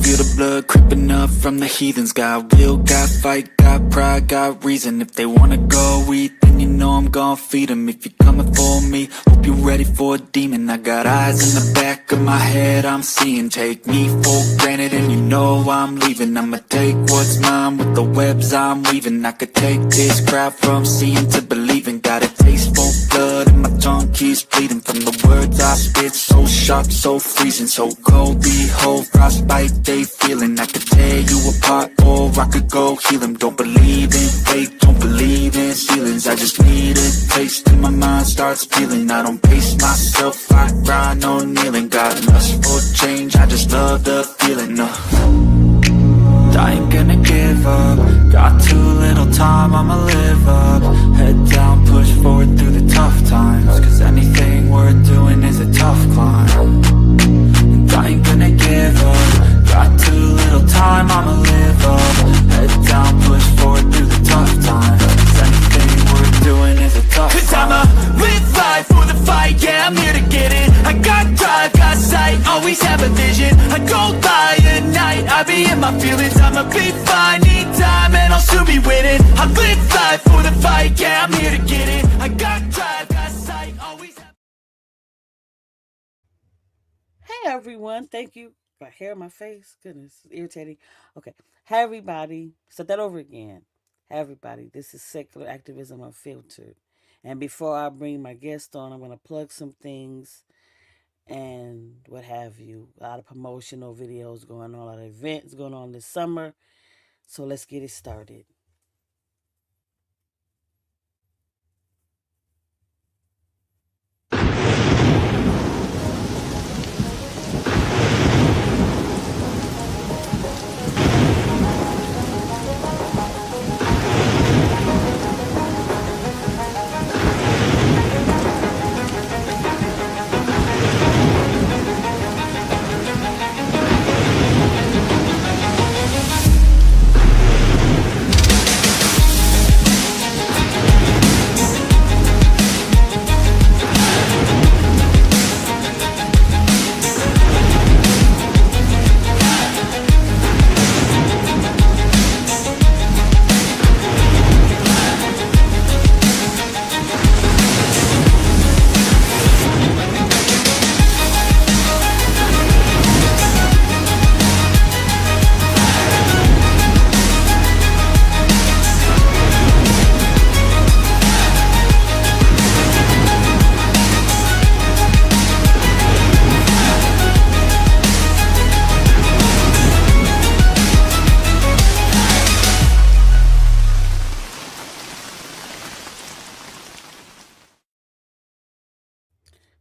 feel the blood creeping up from the heathens. Got will, got fight, got pride, got reason. If they wanna go eat, then you know I'm gon' feed them. If you're coming for me, hope you're ready for a demon. I got eyes in the back of my head, I'm seeing. Take me for granted and you know I'm leaving. I'ma take what's mine with the webs I'm weaving. I could take this crowd from seeing to believing. Got a taste for blood and my tongue keeps bleeding. From the words I spit, so sharp, so freezing. So cold, behold, frostbite they feeling. I could tear you apart or I could go heal them. Don't believe in fate, don't believe in ceilings. I just need a taste and my mind starts feeling. I don't pace myself, I grind on kneeling. Got lust for change, I just love the feeling. I ain't gonna give up. Got too little time, I'ma live up. Head down, push forward through the tough times. Cause anything worth doing is a tough climb. And I ain't gonna give up. Got too little time, I'ma live up. Head down, push forward through the tough times. Cause anything worth doing is a tough climb. Cause I'ma live life for the fight, yeah, I'm here to get it. I got drive, got sight, always have a vision. I go by at night, I be in my feelings. I'ma be fine, need time, and I'll soon be winning. I live life for the fight, yeah, I'm here to get it. I got drive, got sight, always have... Hey everyone, thank you. Got hair on my face. Goodness, it's irritating. Okay. Hey everybody. Start that over again. Hey everybody. This is Secular Activism Unfiltered. And before I bring my guest on, I'm going to plug some things and what have you. A lot of promotional videos going on, a lot of events going on this summer. So let's get it started.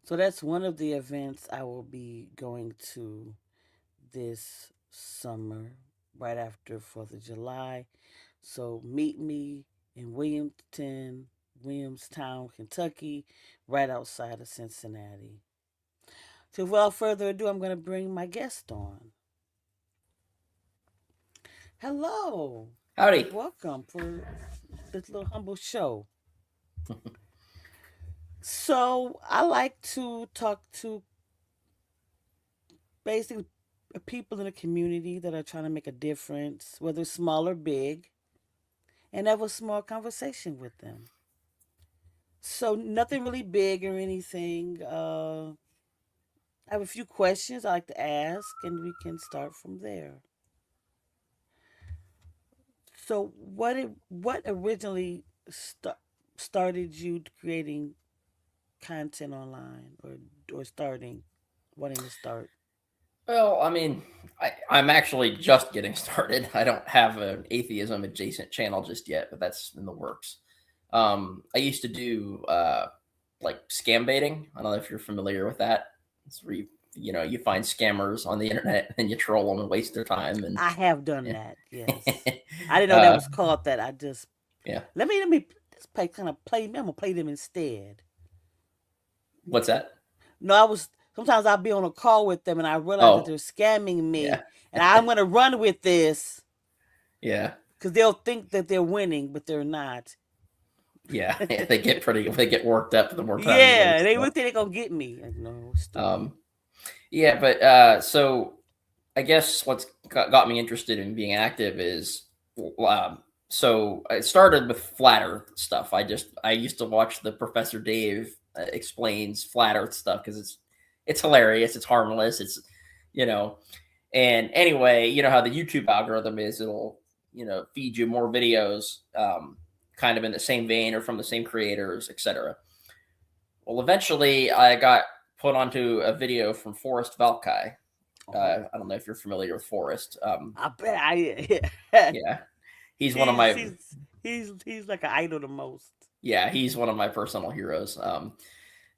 So that's one of the events I will be going to this summer, right after 4th of July. So meet me in Williamstown, Kentucky, right outside of Cincinnati. So without further ado, I'm going to bring my guest on. Hello. Howdy. Welcome for this little humble show. So I like to talk to basically people in the community that are trying to make a difference, whether small or big, and have a small conversation with them. So nothing really big or anything. I have a few questions I like to ask, and we can start from there. So what originally started you creating content online, or wanting to start? Well, I mean, I'm actually just getting started. I don't have an atheism adjacent channel just yet, but that's in the works. I used to do like scam baiting. I don't know if you're familiar with that. It's where you find scammers on the internet and you troll them and waste their time. And I have done that. Yes, I didn't know that was called that. I just yeah. let me just play. I'm gonna play them instead. What's that? No, sometimes I'll be on a call with them and I realize that they're scamming me, Yeah. and I'm gonna run with this. Yeah. Because they'll think that they're winning, but they're not. Yeah, they get worked up the more time. Yeah, they would think they're gonna get me. No, yeah, but so I guess what's got me interested in being active is so I started with flat Earth stuff. I used to watch the Professor Dave explains flat Earth stuff because it's hilarious, it's harmless, it's you know. And anyway, you know how the YouTube algorithm is; it'll feed you more videos, kind of in the same vein or from the same creators, etc. Well, eventually, I got put onto a video from Forrest Valkai. I don't know if you're familiar with Forrest. I bet I. Yeah, he's one of he's my he's like an idol the most. he's one of my personal heroes.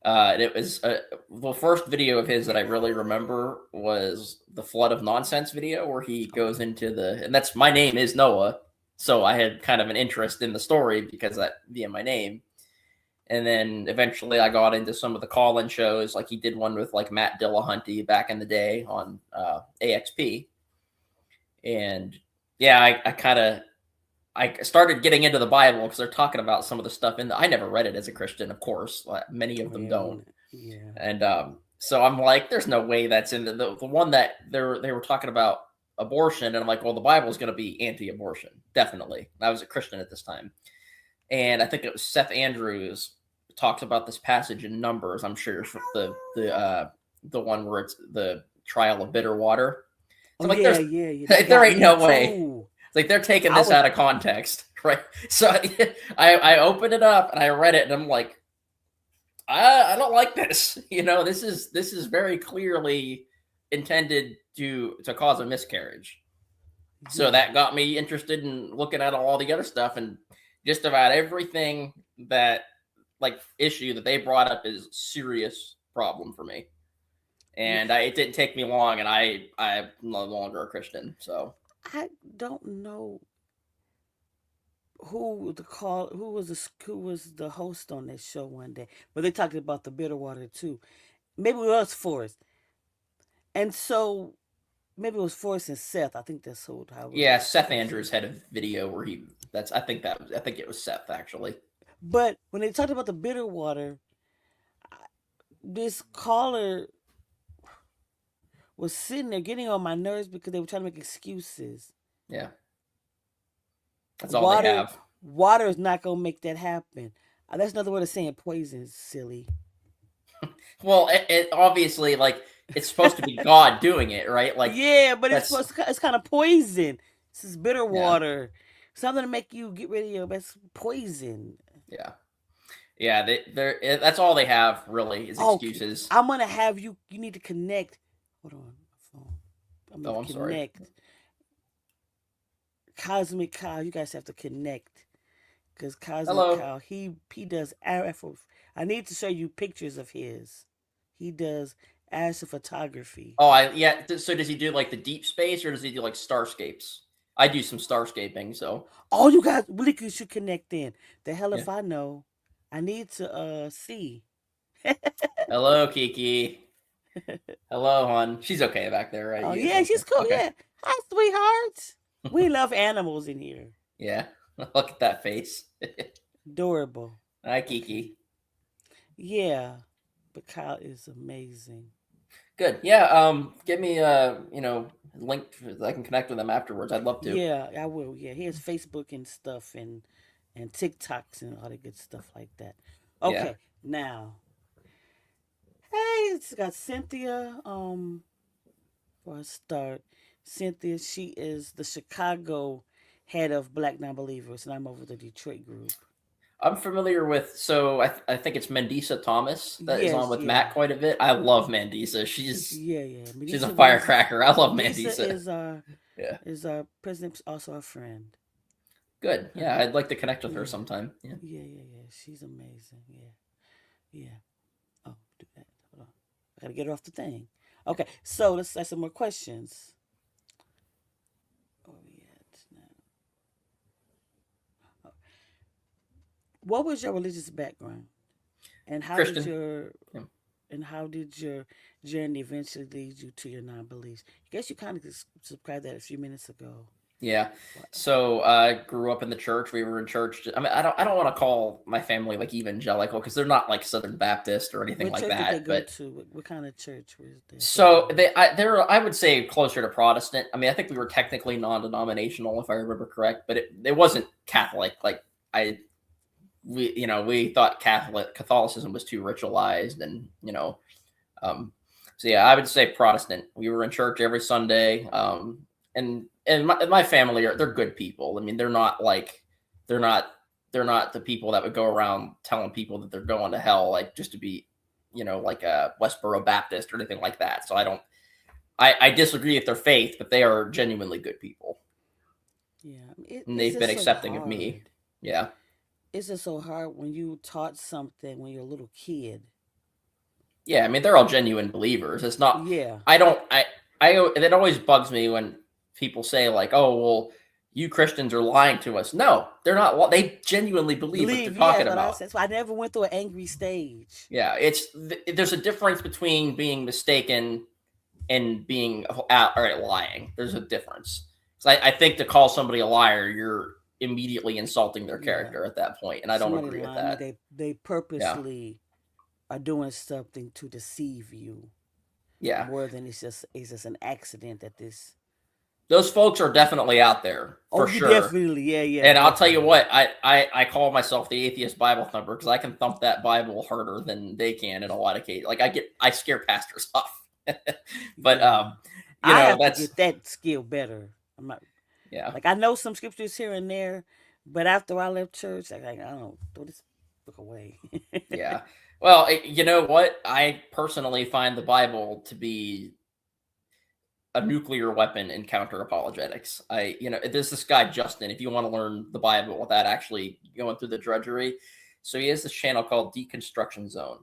It was the first video of his that I really remember was the Flood of Nonsense video, where he goes into and that's my name is Noah, so I had kind of an interest in the story because that being my name. And then eventually I got into some of the call-in shows, like he did one with like Matt Dillahunty back in the day on AXP. And yeah, I started getting into the Bible because they're talking about some of the stuff I never read it as a Christian, of course. Many of them don't. Yeah. And so I'm like, there's no way that's in the one that they were talking about abortion. And I'm like, well, the Bible is going to be anti-abortion. Definitely. I was a Christian at this time. And I think it was Seth Andrews talked about this passage in Numbers. I'm sure the one where it's the trial of bitter water. So like, there ain't no way. It's like they're taking this out of context, right? So I opened it up and I read it, and I'm like, I don't like this. This is very clearly intended to cause a miscarriage. So that got me interested in looking at all the other stuff, and just about everything that issue that they brought up is a serious problem for me. And it didn't take me long, and I'm no longer a Christian. So I don't know who was the host on that show one day, but they talked about the bitter water too. Maybe it was Forrest, and so maybe it was Forrest and Seth. I think that's how. Yeah, Seth Andrews had a video where I think it was Seth actually. But when they talked about the bitter water, this caller was sitting there getting on my nerves because they were trying to make excuses. Yeah. That's all they have. Water is not going to make that happen. That's another way of saying poison, silly. Well, it obviously, it's supposed to be God doing it, right? Yeah, but it's kind of poison. This is bitter water. Something to make you get rid of your best poison. Yeah. Yeah, that's all they have, really, is excuses. I'm going to have you need to connect. Hold on. Phone. I'm going to connect. Sorry. Cosmic Kyle, you guys have to connect. Because Cosmic Kyle, he does I need to show you pictures of his. He does astrophotography. Oh, yeah. So does he do the deep space, or does he do starscapes? I do some starscaping, so. Oh, you guys really should connect in. The hell if I know. I need to see. Hello, Kiki. Hello, hon. She's okay back there, right? Oh, yeah, she's cool. Okay. Yeah. Hi, sweetheart. We love animals in here. Yeah. Look at that face. Adorable. Hi, Kiki. Yeah. But Kyle is amazing. Good. Yeah. Give me link so I can connect with them afterwards. I'd love to. Yeah, I will. Yeah. He has Facebook and stuff and TikToks and all the good stuff like that. Okay. Now. Hey, it's got Cynthia. For a start. Cynthia, she is the Chicago head of Black Non-Believers, and I'm over the Detroit group. I'm familiar with, so I think it's Mandisa Thomas that is on with Matt quite a bit. I love Mandisa. She's she's a firecracker. I love Mandisa. Is our president, also our friend. Good. Yeah, I'd like to connect with her sometime. Yeah. She's amazing. Yeah. Oh, do that. Hold on. I gotta get her off the thing. Okay, so let's ask some more questions. What was your religious background, and how Christian. did your journey eventually lead you to your non-beliefs? I guess you kind of described that a few minutes ago. Yeah. So I grew up in the church. We were in church. I mean, I don't want to call my family like evangelical because they're not like Southern Baptist or anything What like church did they that. go But to? What kind of church was they so belong they're I would say closer to Protestant. I mean, I think we were technically non-denominational if I remember correct, but it wasn't Catholic. Like I we thought Catholicism was too ritualized, and um, so yeah, I would say Protestant. We were in church every Sunday, and my family they're good people. I mean, they're not they're not the people that would go around telling people that they're going to hell, like just to be, like a Westboro Baptist or anything like that. So I disagree with their faith, but they are genuinely good people, Yeah, and it's they've been just so accepting of me. hard. Yeah. It's just so hard when you taught something when you're a little kid. Yeah, I mean they're all genuine believers. It's not. Yeah, I don't. I. It always bugs me when people say like, "Oh, well, you Christians are lying to us." No, they're not. They genuinely believe what they're believe. Yeah, talking that's what I about. said. So I never went through an angry stage. Yeah, there's a difference between being mistaken and being outright lying. There's a difference. So I think to call somebody a liar, you're immediately insulting their Yeah, character at that point, and I don't somebody agree with lying me. that. They Yeah, purposely are doing something to deceive you yeah. more than it's just an accident that this. Those folks are definitely out there Oh, for you sure. definitely, yeah, And I'll tell you definitely. what, I call myself the atheist Bible thumper because I can thump that Bible harder than they can in a lot of cases. Like I scare pastors off. But Yeah, I have to that's get that skill better. I'm not yeah, like I know some scriptures here and there, but after I left church, I don't throw this book away. yeah. Well, you know what? I personally find the Bible to be a nuclear weapon in counter apologetics. There's this guy Justin. If you want to learn the Bible without actually going through the drudgery, so he has this channel called Deconstruction Zone.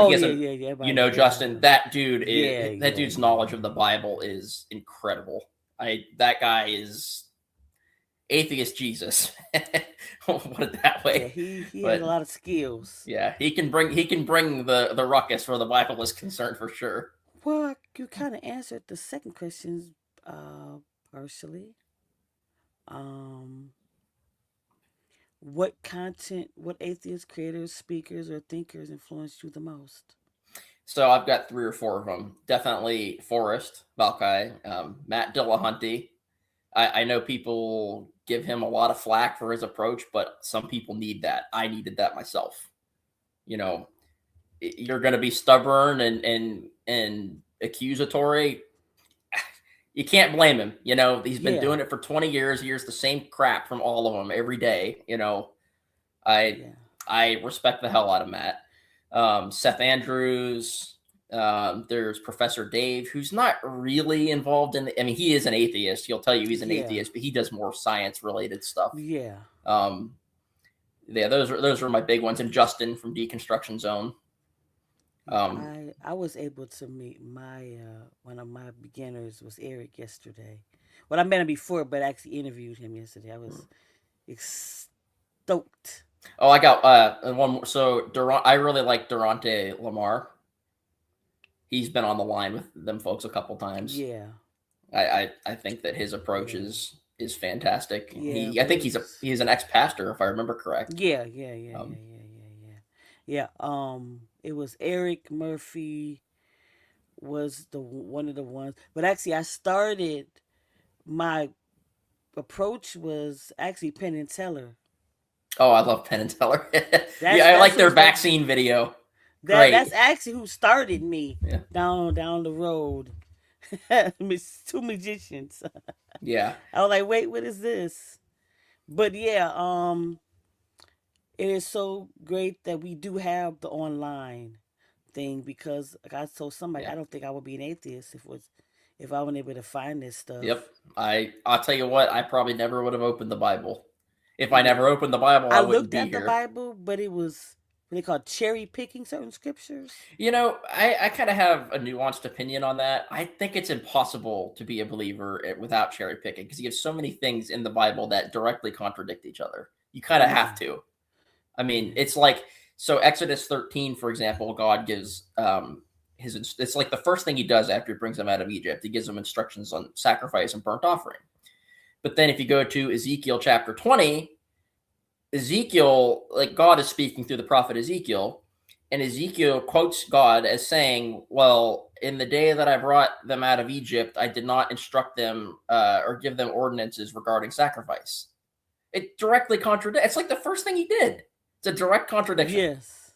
He Oh has yeah, a, yeah, yeah. Everybody, yeah, Justin. That dude yeah, is that yeah, dude's yeah, knowledge of the Bible is incredible. That guy is atheist Jesus. We'll put it that yeah. way. He has a But lot of skills. yeah, he can bring the ruckus where the Bible is concerned for sure. Well, you kind of answered the second question, uh, partially. Um, what atheist creators, speakers, or thinkers influenced you the most? So I've got three or four of them. Definitely Forrest Valkai, Matt Dillahunty. I know people give him a lot of flack for his approach, but some people need that. I needed that myself. You know, you're going to be stubborn and accusatory. You can't blame him. He's been Yeah, doing it for 20 years. He hears the same crap from all of them every day. I yeah, I respect the hell out of Matt. Seth Andrews. There's Professor Dave, who's not really involved in. I mean, he is an atheist. He'll tell you he's an yeah, atheist, but he does more science related stuff. yeah. Um, yeah, those are my big ones. And Justin from Deconstruction Zone. Yeah, Um, I was able to meet my one of my beginners was Eric yesterday. Well, I met him before, but I actually interviewed him yesterday. I was stoked. oh, I got and one more. So I really like Durante Lamar. He's been on the line with them folks a couple times. Yeah, I think that his approach yeah, is fantastic. yeah. I But think it was he's an ex pastor if I remember correct. yeah, yeah, yeah, yeah, Um, yeah, yeah, yeah. Yeah. It was Eric Murphy was the one of the ones. But actually, I started my approach was actually Penn and Teller. oh, I love Penn and Teller. That's Yeah, I that's like their who's that vaccine video. that's Great. actually who started me Yeah, down the road. Two magicians. yeah, I was like, wait, what is this? But yeah, it is so great that we do have the online thing because like I told somebody yeah. I don't think I would be an atheist if I wasn't able to find this Yep. stuff. I'll tell you what. I probably never would have opened the Bible. If I Yeah. never opened the Bible, I I wouldn't looked be at the here. Bible, but it was what they call cherry picking certain scriptures. I kind of have a nuanced opinion on that. I think it's impossible to be a believer without cherry picking because you have so many things in the Bible that directly contradict each other. You kind of have Yeah. to. I mean, Yeah. it's like so Exodus 13, for example, God gives it's like the first thing he does after he brings them out of Egypt. He gives them instructions on sacrifice and burnt offering. But then if you go to Ezekiel chapter 20, Ezekiel, like God is speaking through the prophet Ezekiel, and Ezekiel quotes God as saying, well, in the day that I brought them out of Egypt, I did not instruct them or give them ordinances regarding sacrifice. It directly contradicts. It's like the first thing he did. It's a direct contradiction. Yes.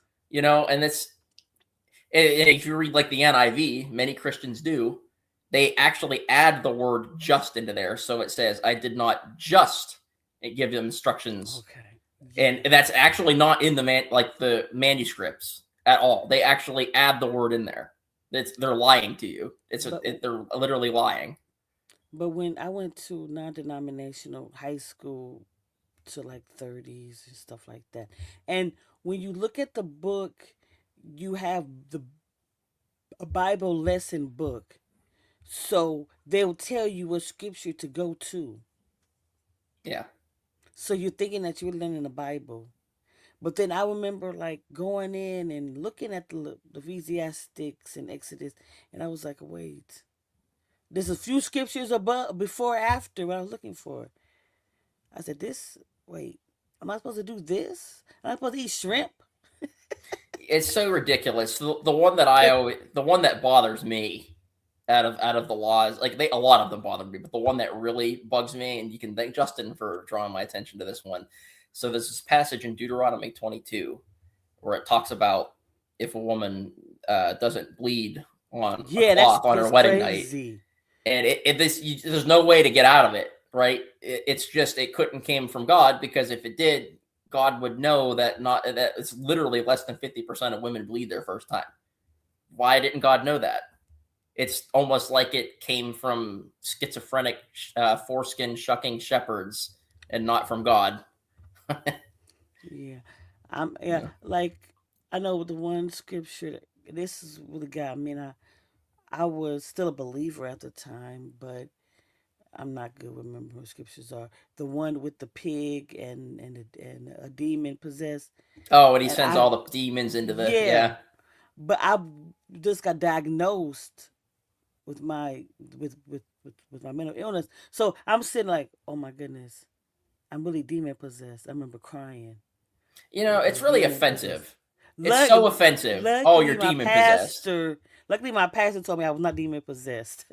And if you read like the NIV, many Christians do, they actually add the word just into there. So it says, I did not just give them instructions. Okay. And that's actually not in the manuscripts at all. They actually add the word in there. They're lying to you. They're literally lying. But when I went to non-denominational high school to like 30s and stuff like that, and when you look at the book, you have a Bible lesson book, so they'll tell you what scripture to go to. Yeah. So you're thinking that you're learning the Bible. But then I remember like going in and looking at the Ecclesiastics and Exodus, and I was like, wait, there's a few scriptures above, before, after what I was looking for. I said, wait, am I supposed to do this? Am I supposed to eat shrimp? It's so ridiculous. The one that bothers me out of the laws, like a lot of them bother me, but the one that really bugs me, and you can thank Justin for drawing my attention to this one. So there's this passage in Deuteronomy 22 where it talks about if a woman doesn't bleed on a cloth on her wedding night, and there's no way to get out of it, right? It's just it couldn't came from God, because if it did, God would know that it's literally less than 50% of women bleed their first time. Why didn't God know that? It's almost like it came from schizophrenic foreskin shucking shepherds and not from God. Yeah. Like I know the one scripture, this is what got me. I was still a believer at the time, but I'm not good with remembering what scriptures are. The one with the pig and a demon possessed. Oh, and he And sends all the demons into the yeah, yeah. but I just got diagnosed with my with my mental illness. So I'm sitting like, oh my goodness, I'm really demon possessed. I remember crying. Like It's I'm really demon possessed. offensive. It's so Luck, offensive. Oh, luckily you're my demon possessed. pastor, luckily my pastor told me I was not demon possessed.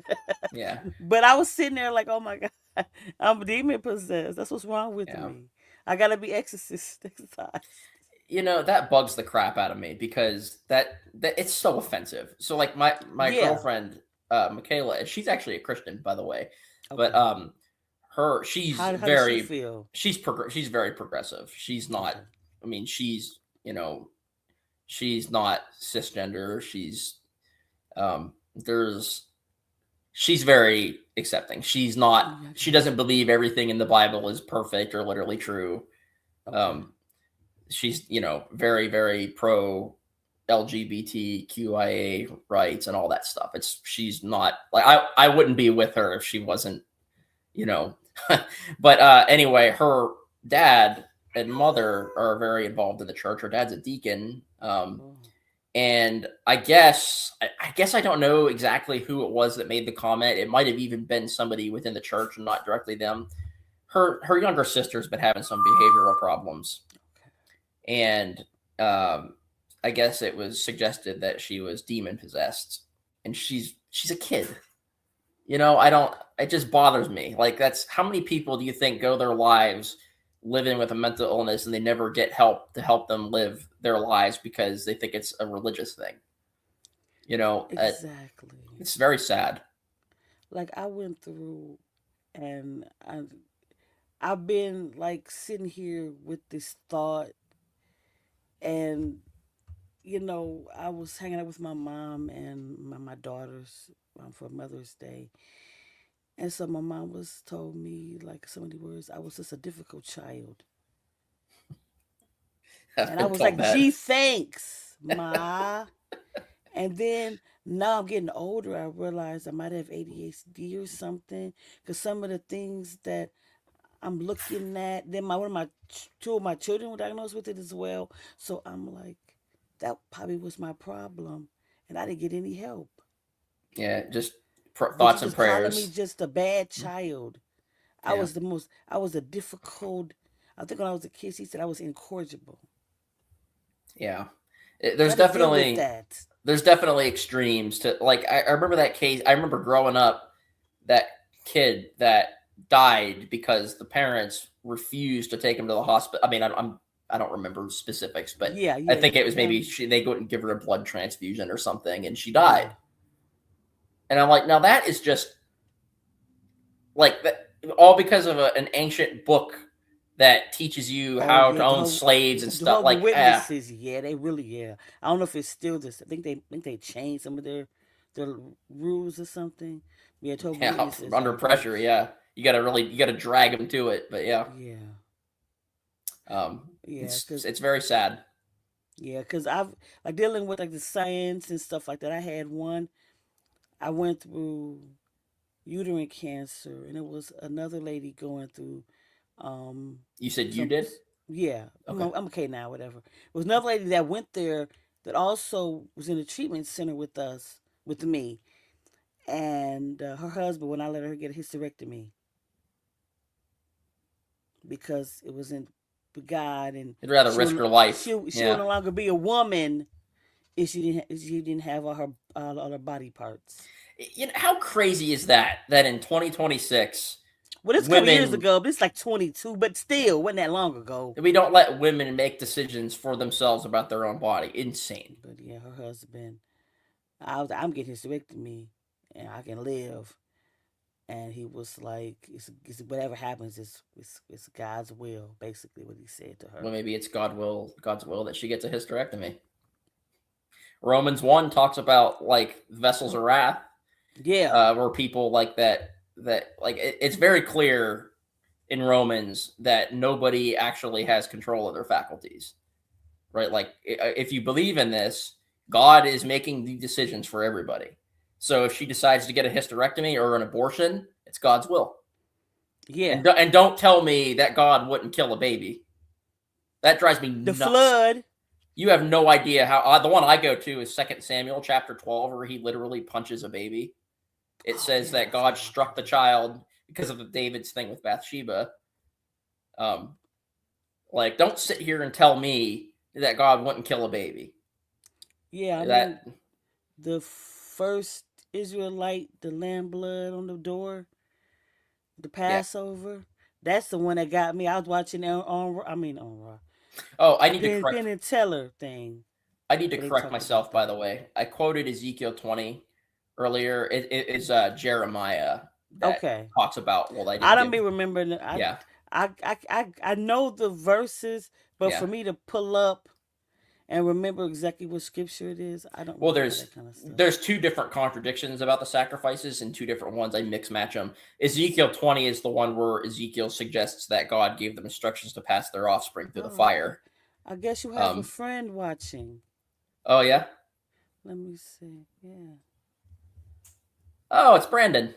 Yeah. But I was sitting there like, oh my god, I'm demon possessed. That's what's wrong with Yeah. me. I gotta be exercised. That bugs the crap out of me, because that it's so offensive. So like my Yeah. girlfriend Michaela, she's actually a Christian, by the way, but Okay. she's How does she very feel? she's very progressive. She's not. Okay. I mean, she's not cisgender. There's she's very accepting. She's not. Yeah, She doesn't believe everything in the Bible is perfect or literally true. okay. She's very, very pro LGBTQIA rights and all that stuff. She's not like I wouldn't be with her if she wasn't, you know. But anyway, her dad and mother are very involved in the church. Her dad's a deacon. Oh. And I guess I don't know exactly who it was that made the comment. It might have even been somebody within the church and not directly them. Her younger sister's been having some behavioral problems, and I guess it was suggested that she was demon possessed, and she's a kid. It just bothers me. Like, that's how many people do you think go their lives living with a mental illness and they never get help to help them live their lives because they think it's a religious thing? Exactly. It's very sad. Like I went through, and I've been like sitting here with this thought, and I was hanging out with my mom and my daughters for Mother's Day, and so my mom was told me like so many words. I was just a difficult child, I've and I been was told like, that. "Gee, thanks, ma." And then now I'm getting older. I realize I might have ADHD or something, because some of the things that I'm looking at, then two of my children were diagnosed with it as well. So I'm like, that probably was my problem, and I didn't get any help. Yeah, just But you thoughts and just calling me prayers. just a bad child. I Yeah. was the most. I was a difficult. I think when I was a kid, she said I was incorrigible. Yeah. So I There's had to deal with definitely that. extremes to, like, I remember that case. I remember growing up, that kid that died because the parents refused to take him to the hospital. I mean, I don't remember specifics, but Yeah, I yeah, think yeah. it was maybe they couldn't give her a blood transfusion or something, and she died. Yeah. And I'm like, now that is just like that, all because of an ancient book that teaches you Oh how yeah, to own slaves and stuff. Jehovah Like, Witnesses. Yeah, they really. Yeah, I don't know if it's still this. I think they changed some of their rules or something. Yeah, Jehovah yeah, Witnesses under are really. pressure, yeah, you got to drag them to it. But yeah, Yeah, yeah, it's cause very sad. yeah, cause I've like dealing with like the science and stuff like that. I had one. I went through uterine cancer, and it was another lady going through um You said you some. did? Yeah, Okay. I'm okay now. Whatever. It was another lady that went there that also was in a treatment center with us, with me, and her husband. When I let her get a hysterectomy because it wasn't God, and I'd rather she risk will her life. she will Yeah. no longer be a woman if she didn't have all her body parts. How crazy is that? That in 2026, Well, this a couple years women ago, but it's like 22, but still, wasn't that long ago. we don't let women make decisions for themselves about their own body. Insane. But yeah, her husband, I'm getting hysterectomy, and I can live. And he was like, it's whatever happens, it's God's will, basically what he said to her. Well, maybe it's God's will that she gets a hysterectomy. Romans 1 talks about like vessels of wrath, Yeah, where people like that like it's very clear in Romans that nobody actually has control of their faculties, right? Like, if you believe in this, God is making the decisions for everybody. So if she decides to get a hysterectomy or an abortion, it's God's will. yeah. And don't tell me that God wouldn't kill a baby. That drives me The nuts. flood. You have no idea how. The one I go to is 2 Samuel chapter 12, where he literally punches a baby. It Oh says yeah, that I God forgot about struck the that. child because of the David's thing with Bathsheba. Um, like, don't sit here and tell me that God wouldn't kill a baby. Yeah, I mean That the first Israelite, the lamb blood on the door, the yeah. Passover. That's the one that got me. I was watching on Raw, Oh, the Penn and Teller thing I need to where they correct talked about myself. By that. the way, I quoted Ezekiel 20 earlier. It is Jeremiah that Okay, talks about. Well, I I didn't don't give. be remembering. Yeah, I know the verses, but yeah. for me to pull up and remember exactly what scripture it is, I don't Well, remember that kind of stuff. there's two different contradictions about the sacrifices, and two different ones. I mix match them. Ezekiel 20 is the one where Ezekiel suggests that God gave them instructions to pass their offspring through the Oh, fire. I guess you have a Um. friend watching. Oh yeah. Let me see. Yeah. Oh, it's Brandon.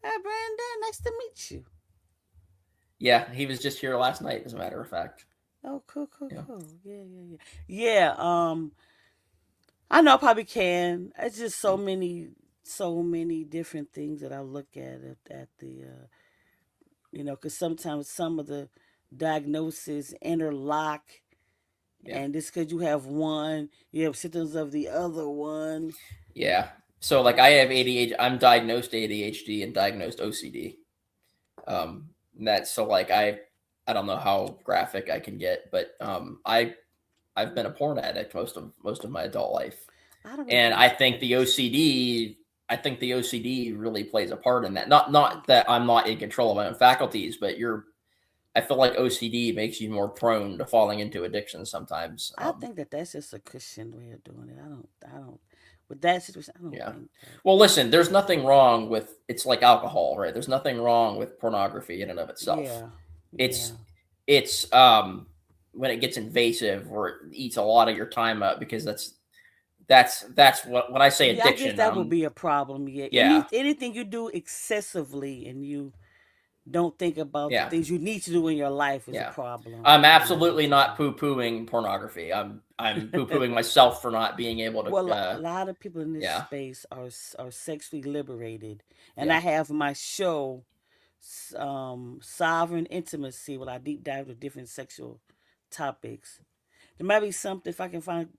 Hey, Brandon, nice to meet you. Yeah, he was just here last night. As a matter of fact. Oh, cool, cool, Yeah. cool. Yeah, yeah, yeah. Yeah, I know I probably can. It's just so many different things that I look at the because sometimes some of the diagnoses interlock, Yeah. and just because you have one, you have symptoms of the other one. Yeah. So like I have ADHD. I'm diagnosed ADHD and diagnosed OCD. That's so like I don't know how graphic I can get, but I've been a porn addict most of my adult life, I don't and recognize I think the OCD really plays a part in that. Not that I'm not in control of my own faculties, but I feel like OCD makes you more prone to falling into addiction sometimes. I think that that's just a Christian way of doing it. I don't. With that situation, I don't Yeah. think that. Well, listen, there's nothing wrong with it's like alcohol, right? There's nothing wrong with pornography in and of itself. Yeah, It's yeah. when it gets invasive or it eats a lot of your time up because that's what when I say Yeah, I guess addiction, that would be a problem. Yeah, yeah. anything you do excessively and you don't think about the Yeah. things you need to do in your life is a Yeah. problem. I'm You know. absolutely So, not poo-pooing pornography. I'm poo-pooing myself for not being able to well, a lot of people in this yeah. space are sexually liberated, and I Yeah. have my show. sovereign intimacy. Well, I deep dive into different sexual topics. There might be something if I can find.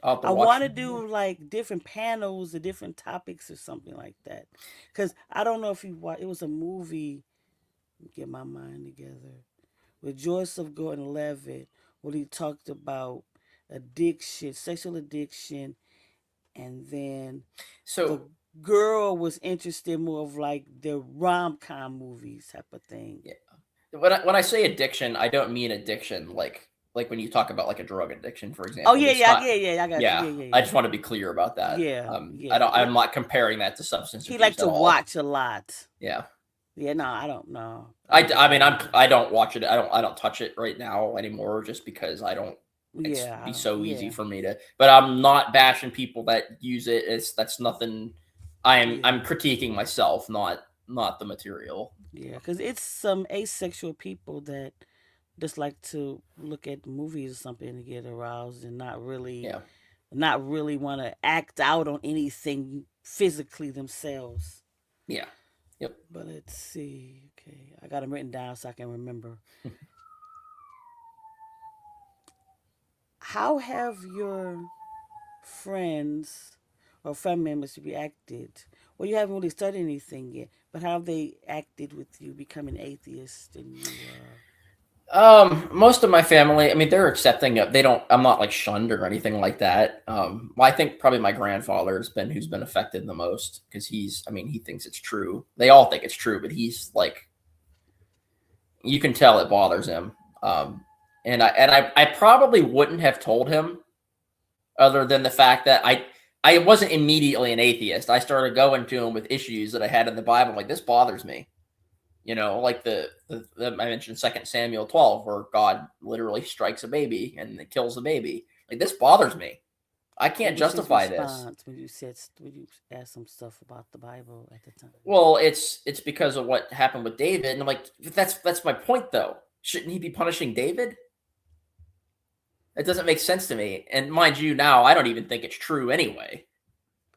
I'll have to I watch. want to do like different panels or different topics or something like that. Cause I don't know if you watch. It was a movie. Get my mind together with Joseph Gordon-Levitt, where he talked about addiction, sexual addiction, and then the So girl was interested more of like the rom-com movies type of thing. yeah, when I say addiction, I don't mean addiction like when you talk about like a drug addiction, for Oh example. yeah, It's yeah, not. yeah, yeah. I got you. Yeah, Yeah, yeah, I yeah. just want to be clear about that. Yeah, I yeah. don't. I'm not comparing that to substance He abuse liked at to all. watch a lot. Yeah. Yeah, no, I don't know. I don't think I I mean, would. I don't watch it. I don't touch it right now anymore, just because I don't. It's Yeah, I be don't. so easy Yeah, for me to. But I'm not bashing people that use it. That's nothing. yeah, I'm critiquing myself, not the material. yeah. Because it's some asexual people that just like to look at movies or something and get aroused and Yeah. not really want to act out on anything physically themselves. Yeah. Yep. But let's see. Okay, I got them written down so I can remember. How have your friends or family members reacted? Well, you haven't really studied anything yet, but how have they acted with you becoming atheist and you? Most of my family, I mean, they're accepting of. They don't. I'm not like shunned or anything like that. Well, I think probably my grandfather has been who's been affected the most because he's. I mean, he thinks it's true. They all think it's true, but he's like, you can tell it bothers him. And I probably wouldn't have told him other than the fact that I wasn't immediately an atheist. I started going to him with issues that I had in the Bible. I'm like, this bothers me. Like the I mentioned 2 Samuel 12, where God literally strikes a baby and it kills the baby. Like, this bothers me. I can't What was his justify this. response when you asked some stuff about the Bible at the time? Well, it's because of what happened with David, and I'm like, that's my point though. Shouldn't he be punishing David? It doesn't make sense to me. And mind you, now I don't even think it's true anyway.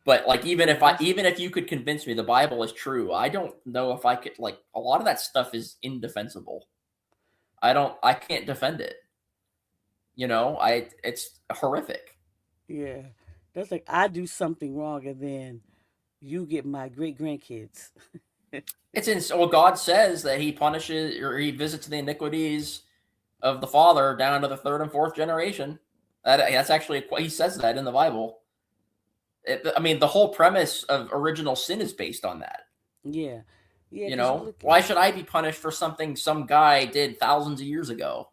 But like, even if you could convince me the Bible is true, I don't know if I could. Like, a lot of that stuff is indefensible. I can't defend it. It's horrific. Yeah, that's like I do something wrong and then you get my great grandkids. It's in. Well, God says that He punishes or He visits the iniquities of the father down to the third and fourth generation. That's actually He says that in the Bible. I mean, the whole premise of original sin is based on that. Yeah, yeah, because you look Why should I be punished for something some guy did thousands of years ago?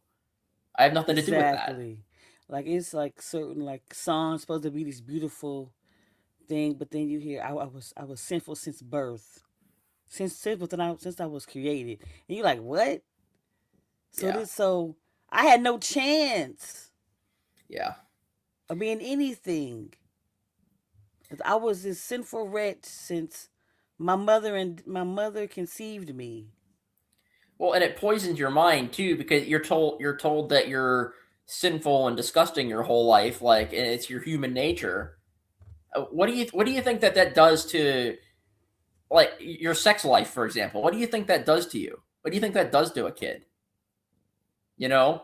I have nothing to do with that. exactly. Like it's like certain like songs supposed to be this beautiful thing, but then you hear I was sinful since birth, since I was created, and you're like what? Yeah, So I had no chance yeah. of being anything. 'Cause I was this sinful wretch since my mother conceived me. Well, and it poisons your mind too, because you're told that you're sinful and disgusting your whole life, like, and it's your human nature. What do you think that does to, like, your sex life, for example? What do you think that does to you? What do you think that does to a kid? You know,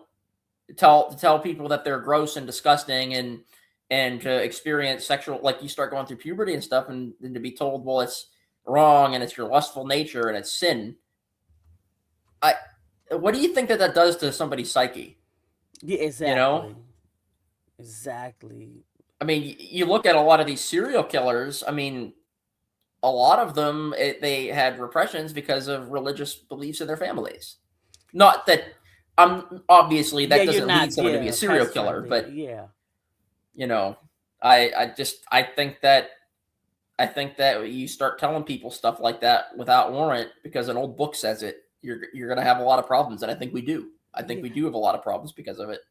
to tell people that they're gross and disgusting, and to experience sexual, like, you start going through puberty and stuff, and to be told, well, it's wrong and it's your lustful nature and it's sin. I What do you think that does to somebody's psyche? Yeah, You know, exactly, exactly. I mean, you look at a lot of these serial killers. I mean, a lot of them, they had repressions because of religious beliefs in their families. Not that obviously Yeah, that you're doesn't lead not. someone to be a Yeah, serial pacifying killer, them. but Yeah, you know, I think that you start telling people stuff like that without warrant because an old book says it, you're gonna have a lot of problems, and I think we do. I think yeah. we do have a lot of problems because of it.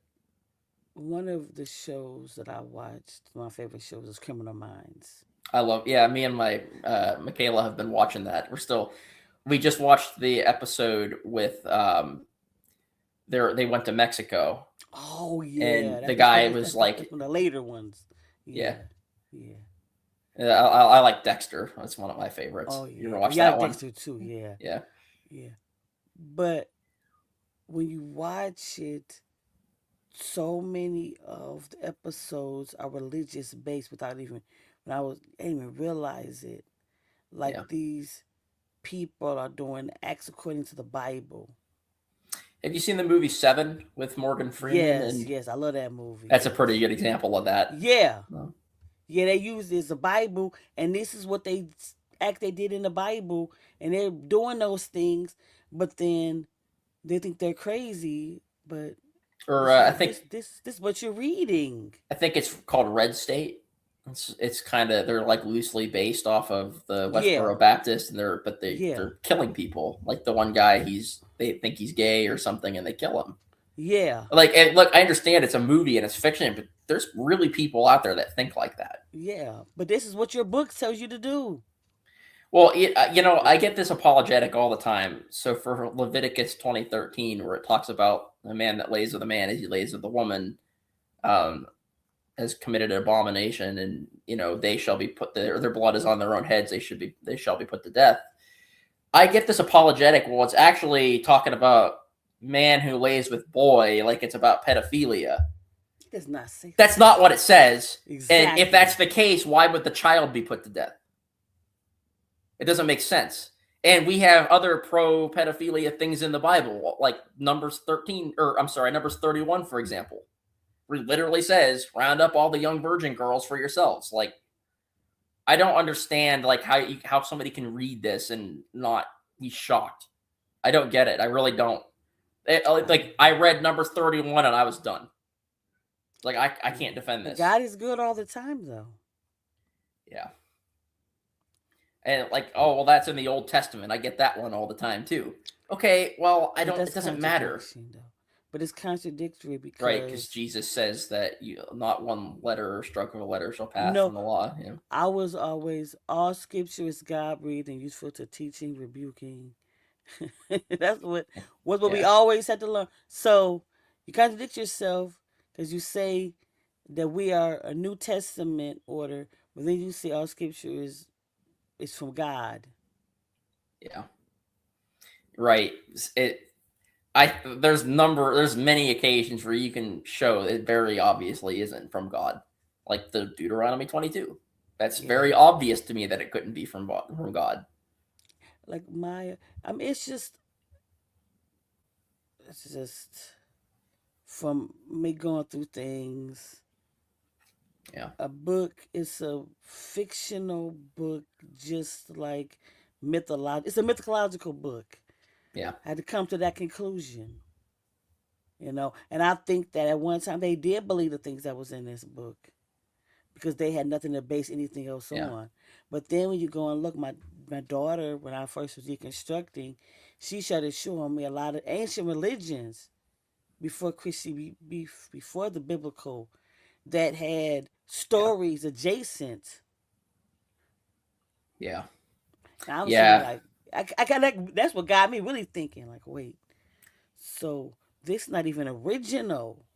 One of the shows that I watched, my favorite shows, is Criminal Minds. I love, yeah. Me and my Michaela have been watching that. We just watched the episode with they went to Mexico, Oh yeah, and the guy was that's like, one of the later ones. yeah. Yeah, yeah. I like Dexter. That's one of my favorites. Oh You ever yeah, watch yeah. I that like one? Dexter too. Yeah, Yeah. Yeah. But when you watch it, so many of the episodes are religious based without even when I didn't even realize it. Like Yeah. these people are doing acts according to the Bible. Have you seen the movie Seven with Morgan Freeman? Yes, And yes, I love that movie. that's a pretty Yes. good example of that. Yeah. No. Yeah, they use this the Bible, and this is what they did in the Bible, and they're doing those things, but then they think they're crazy. But Or this is I think this is what you're reading. it's called Red State. It's kind of they're like loosely based off of the Yeah, Westboro Baptist, and yeah, they're killing people. Like the one guy, they think he's gay or something, and they kill him. yeah, Like, and look, I understand it's a movie and it's fiction, but there's really people out there that think like that. yeah. But this is what your book tells you to do. Well, you know, I get this apologetic all the time. So for Leviticus 20:13, where it talks about a man that lays with a man as he lays with a woman, um, has committed an abomination, and you know they shall be put their blood is on their own heads. They shall be put to death. I get this apologetic. Well, it's actually talking about man who lays with boy, like it's about pedophilia. It does not say That's that. not what it says. And if Exactly. that's the case, why would the child be put to death? It doesn't make sense. And we have other pro pedophilia things in the Bible, like Numbers 13, or I'm sorry, Numbers 31, for example, where it literally says, round up all the young virgin girls for yourselves. Like, I don't understand like how somebody can read this and not be shocked. I don't get it. I really don't. Like I read Numbers 31 and I was done. Like I can't defend But this. God is good all the time, though. Yeah. And like, oh well, that's in the Old Testament. I get that one all the time too. Okay, well, I But don't. that's It doesn't matter, contradiction, though. But it's contradictory right? Because because Jesus says that not one letter or stroke of a letter shall pass no, from the law. You know? I was always all scripture is God breathed and useful to teaching, rebuking. That's what we Yeah, always had to learn. So you contradict yourself because you say that we are a New Testament order, but then you say all scripture is from God. yeah, right. It. There's many occasions where you can show it very obviously isn't from God, like the Deuteronomy 22. That's Yeah, very obvious to me that it couldn't be from God. like Maya. I mean, it's just from me going through things. Yeah, A book is a fictional book, just like mythological. It's a mythological book. yeah, I had to come to that conclusion, And I think that at one time they did believe the things that was in this book because they had nothing to base anything else yeah, on. But then when you go and look, my daughter, when I first was deconstructing, she started showing me a lot of ancient religions before before the biblical that had yeah, stories adjacent. yeah, And I was saying yeah. like I got that. That's what got me really thinking. Like, wait, so this not even original.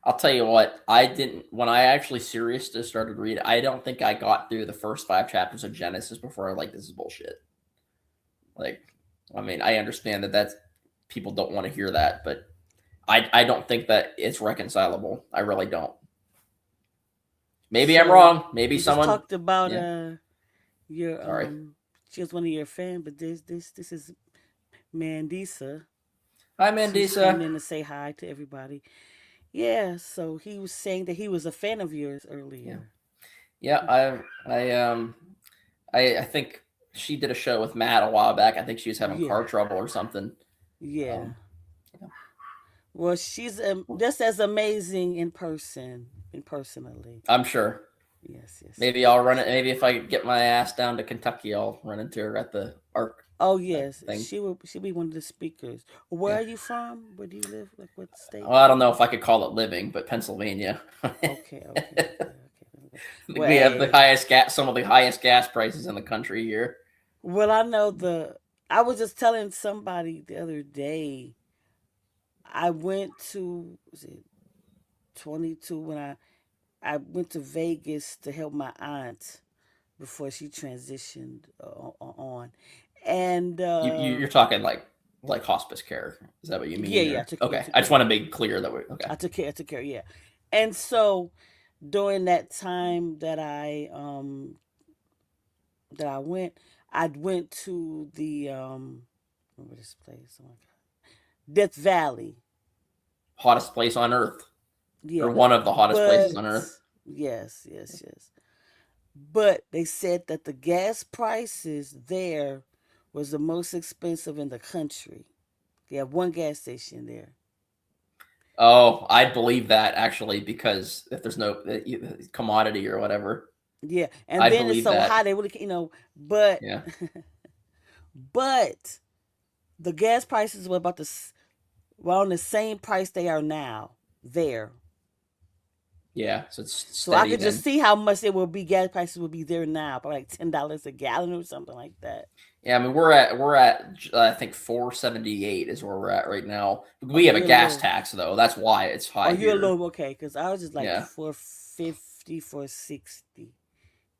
I'll tell you what, I didn't when I actually seriously started reading. I don't think I got through the first 5 chapters of Genesis before I like this is bullshit. Like, I mean, I understand that that's people don't want to hear that, but I don't think that it's reconcilable. I really don't. Maybe I'm So wrong. Maybe we just someone. talked about Yeah. your Sorry. she was one of your fans, but this is Mandisa. Hi, She just came Mandisa. in to say hi to everybody. Yeah, so he was saying that he was a fan of yours Yeah. earlier. Yeah. I think she did a show with Matt a while back. I think she was having Yeah, car trouble or something. yeah. Um, yeah. Well, she's just as amazing in personally. I'm sure. Yes, yes, Maybe yes. I'll run it. Maybe if I get my ass down to Kentucky, I'll run into her at the Arc Oh yes, thing. she'll be one of the speakers. Where Yeah. are you from? Where do you live? Like what state? Well, I don't know if I could call it living, but Pennsylvania. Okay, okay, okay, okay. Well, We have the hey, highest gas, some of the highest gas prices in the country here. well, I know I was just telling somebody the other day. I went to was it 22 when I went to Vegas to help my aunt before she transitioned on. And You're talking like hospice care. Is that what you mean? yeah, Or? Okay. I just want to be clear that we're okay. I took care, yeah. And so during that time that I went to the remember this place? Oh my god, Death Valley. Hottest place on earth, or Yeah, one of the hottest places but on earth. yes. But they said that the gas prices there was the most expensive in the country. They have one gas station there. Oh, I'd believe that actually, because if there's no commodity or whatever, Yeah, and I'd then it's believe so that. high they really, but Yeah. but the gas prices were were on the same price they are now there. Yeah. So it's So I steady could just then. see how much it will be. Gas prices would be there now, probably like $10 a gallon or something like that. Yeah, I mean we're at I think 478 is where we're at right now. We Okay, have a you're gas low. tax though. That's why it's Oh, high you're here. low. Okay, because I was just like Yeah. 450, 460,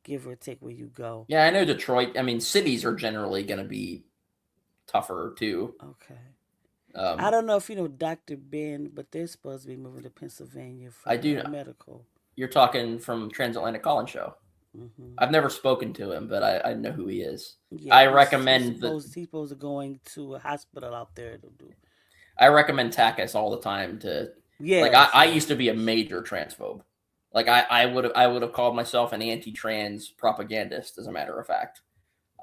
give or take where you go. Yeah, I know Detroit. I mean, cities are generally going to be tougher too. Okay. I Um, don't know if you know Dr. Ben, but they're supposed to be moving to Pennsylvania I for do. medical. You're talking from Transatlantic Call-In Show. Hmm. I've never spoken to him, but I know who he is. Yeah, I he's recommend that. supposed to going to a hospital out there to do. I recommend Takis all the time to. Like Yes, I yes, used to be a yes. major transphobe. Like I would have called myself an anti-trans propagandist. As a matter of fact,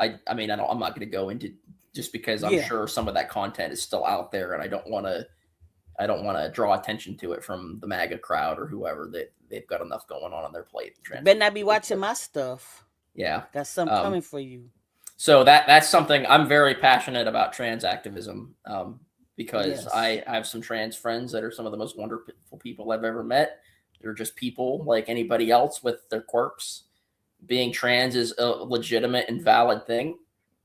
I mean I'm not going to go into just because I'm Yeah. sure some of that content is still out there, and I don't want to draw attention to it from the MAGA crowd or whoever. They've got enough going on their plate. You better Transphobe not be people, watching but my stuff. yeah. Got something Um, coming for you. so that's something I'm very passionate about, trans activism, because Yes. I have some trans friends that are some of the most wonderful people I've ever met. They're just people like anybody else with their quirks. Being trans is a legitimate and valid thing.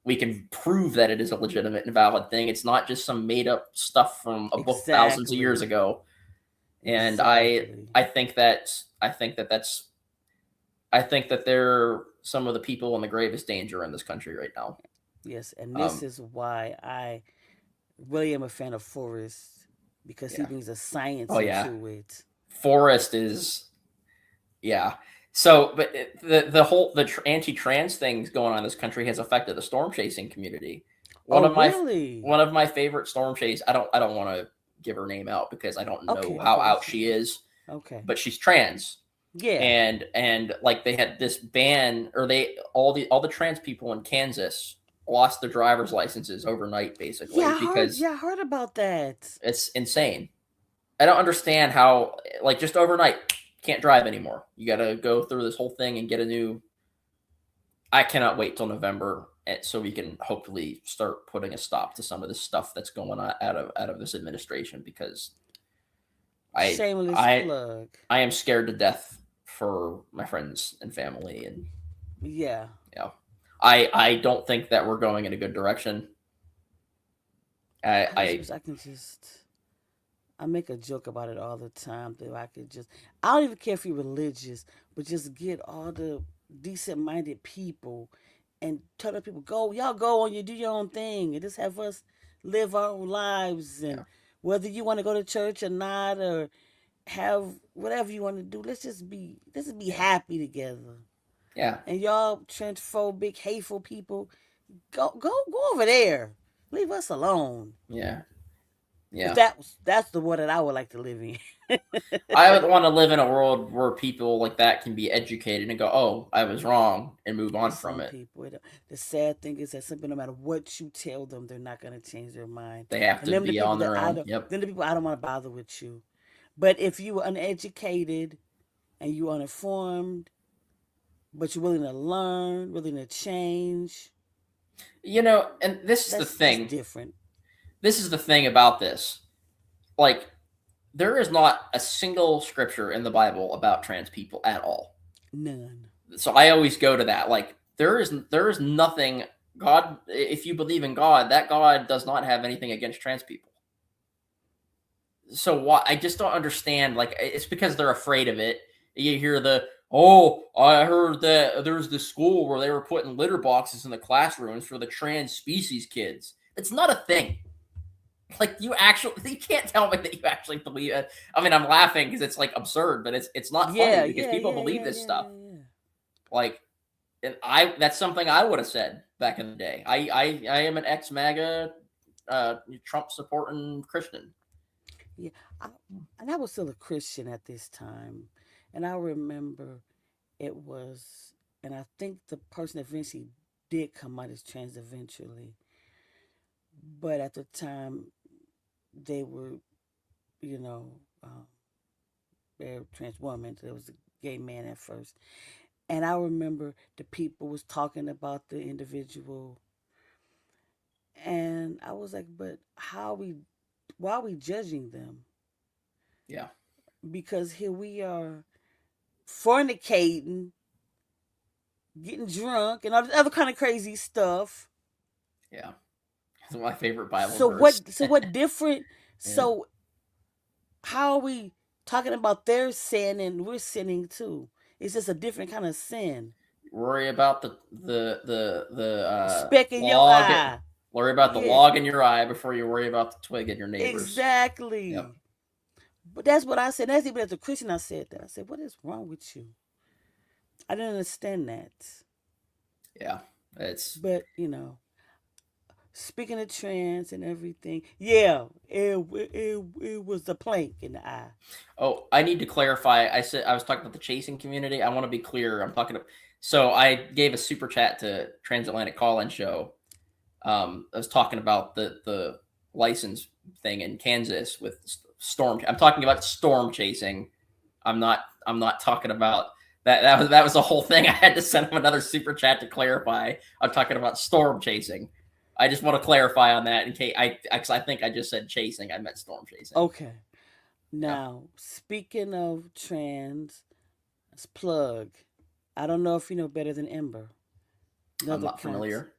We can prove that it is a legitimate and valid thing. It's not just some made up stuff from a book thousands of years Exactly. ago. And Exactly. I think that they're some of the people in the gravest danger in this country right now. Yes, and this Um, is why I really am a fan of Forrest because he yeah. brings a science Oh yeah. into it. Forrest is yeah. So, but the anti-trans things going on in this country has affected the storm chasing community. One Oh, of my really? one of my favorite storm chase. I don't want to give her name out because I don't know Okay, how okay, out that's she fine. is, Okay. but she's trans. Yeah. And like they had this ban, or they all the trans people in Kansas lost their driver's licenses overnight, basically, because Yeah, I heard about that. it's insane. I don't understand how, like, just overnight can't drive anymore. You got to go through this whole thing and get a new. I cannot wait till November, so we can hopefully start putting a stop to some of this stuff that's going on out of this administration, because I Shameless I plug. I am scared to death for my friends and family, and Yeah. yeah, I don't think that we're going in a good direction. I just I wish I can just. I make a joke about it all the time that I could just. I don't even care if you're religious, but just get all the decent minded people and tell the people, go, y'all go on, you do your own thing, and just have us live our own lives. And yeah whether you want to go to church or not, or have whatever you want to do, let's just be yeah happy together. yeah And y'all transphobic, hateful people, go over there. Leave us alone. yeah Cause yeah. that's the world that I would like to live in. I would want to live in a world where people like that can be educated and go, "Oh, I was wrong," and move But on from some it. people, the sad thing is that simply no matter what you tell them, they're not gonna change their mind. They have And to them the be people on that their I own. don't, Yep. them the people I don't want to bother with you. But if you were uneducated and you uninformed, but you're willing to learn, willing to change, And this is the that's thing. different. This is the thing about this. Like, there is not a single scripture in the Bible about trans people at all. None. So I always go to that. Like, there is nothing. God, if you believe in God, that God does not have anything against trans people. So why? I just don't understand. Like, it's because they're afraid of it. You hear Oh, I heard that there's this school where they were putting litter boxes in the classrooms for the trans species kids. It's not a thing. Like, you can't tell me that you actually believe it. I mean, I'm laughing because it's like absurd, but it's not funny because people believe this stuff. Like, and that's something I would have said back in the day. I am an ex-MAGA, Trump supporting Christian. Yeah, and I was still a Christian at this time, and I remember it was, and I think the person eventually did come out as trans eventually, but at the time they were, you know, they're a trans woman. There was a gay man at first, and I remember the people was talking about the individual, and I was like, but why are we judging them? Yeah. Because here we are fornicating, getting drunk, and all this other kind of crazy stuff. Yeah. It's my favorite Bible So verse. what different? Yeah. So how are we talking about their sin and we're sinning too? It's just a different kind of sin. Worry about the Speck in your log. eye. Worry about the log in your eye before you worry about the twig in your neighbor's. Exactly. Yep. But that's what I said. That's even as a Christian, I said that. I said, what is wrong with you? I didn't understand that. Yeah, it's. But speaking of trans and everything, yeah, it was the plank in the eye. Oh, I need to clarify. I said I was talking about the chasing community. I want to be clear. I'm talking. So I gave a super chat to Transatlantic Call-In Show. I was talking about the license thing in Kansas with storm. I'm talking about storm chasing. I'm not talking about that. That was the whole thing. I had to send him another super chat to clarify. I'm talking about storm chasing. I just want to clarify on that in case I think I just said chasing. I meant storm chasing. Okay. Now, speaking of trans, let's plug. I don't know if you know better than Ember. I'm not familiar.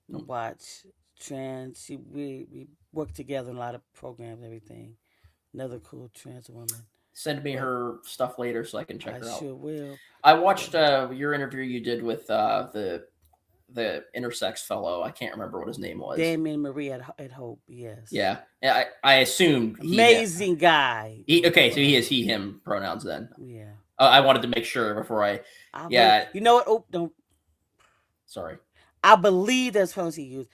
Watch trans. We work together in a lot of programs, everything. Another cool trans woman. Send me her stuff later so I can check her out. I sure will. I watched your interview you did with the intersex fellow. I can't remember what his name was. Damien Marie at Hope. Yes. Yeah. I assumed amazing guy. Okay, so he is he him pronouns then. Yeah. I wanted to make sure before I you know what? Oh, don't. Sorry. I believe that's pronouns he used.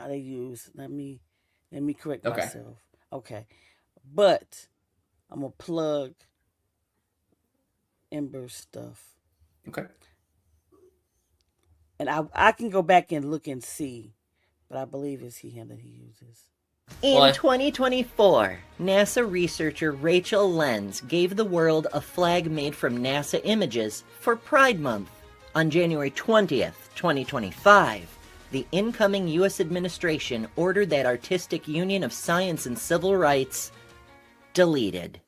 They use. Let me correct myself. Okay. But I'm gonna plug Ember stuff. Okay. And I can go back and look and see, but I believe it's him that he uses. In 2024, NASA researcher Rachel Lenz gave the world a flag made from NASA images for Pride Month. On January 20th, 2025, the incoming U.S. administration ordered that Artistic Union of Science and Civil Rights deleted.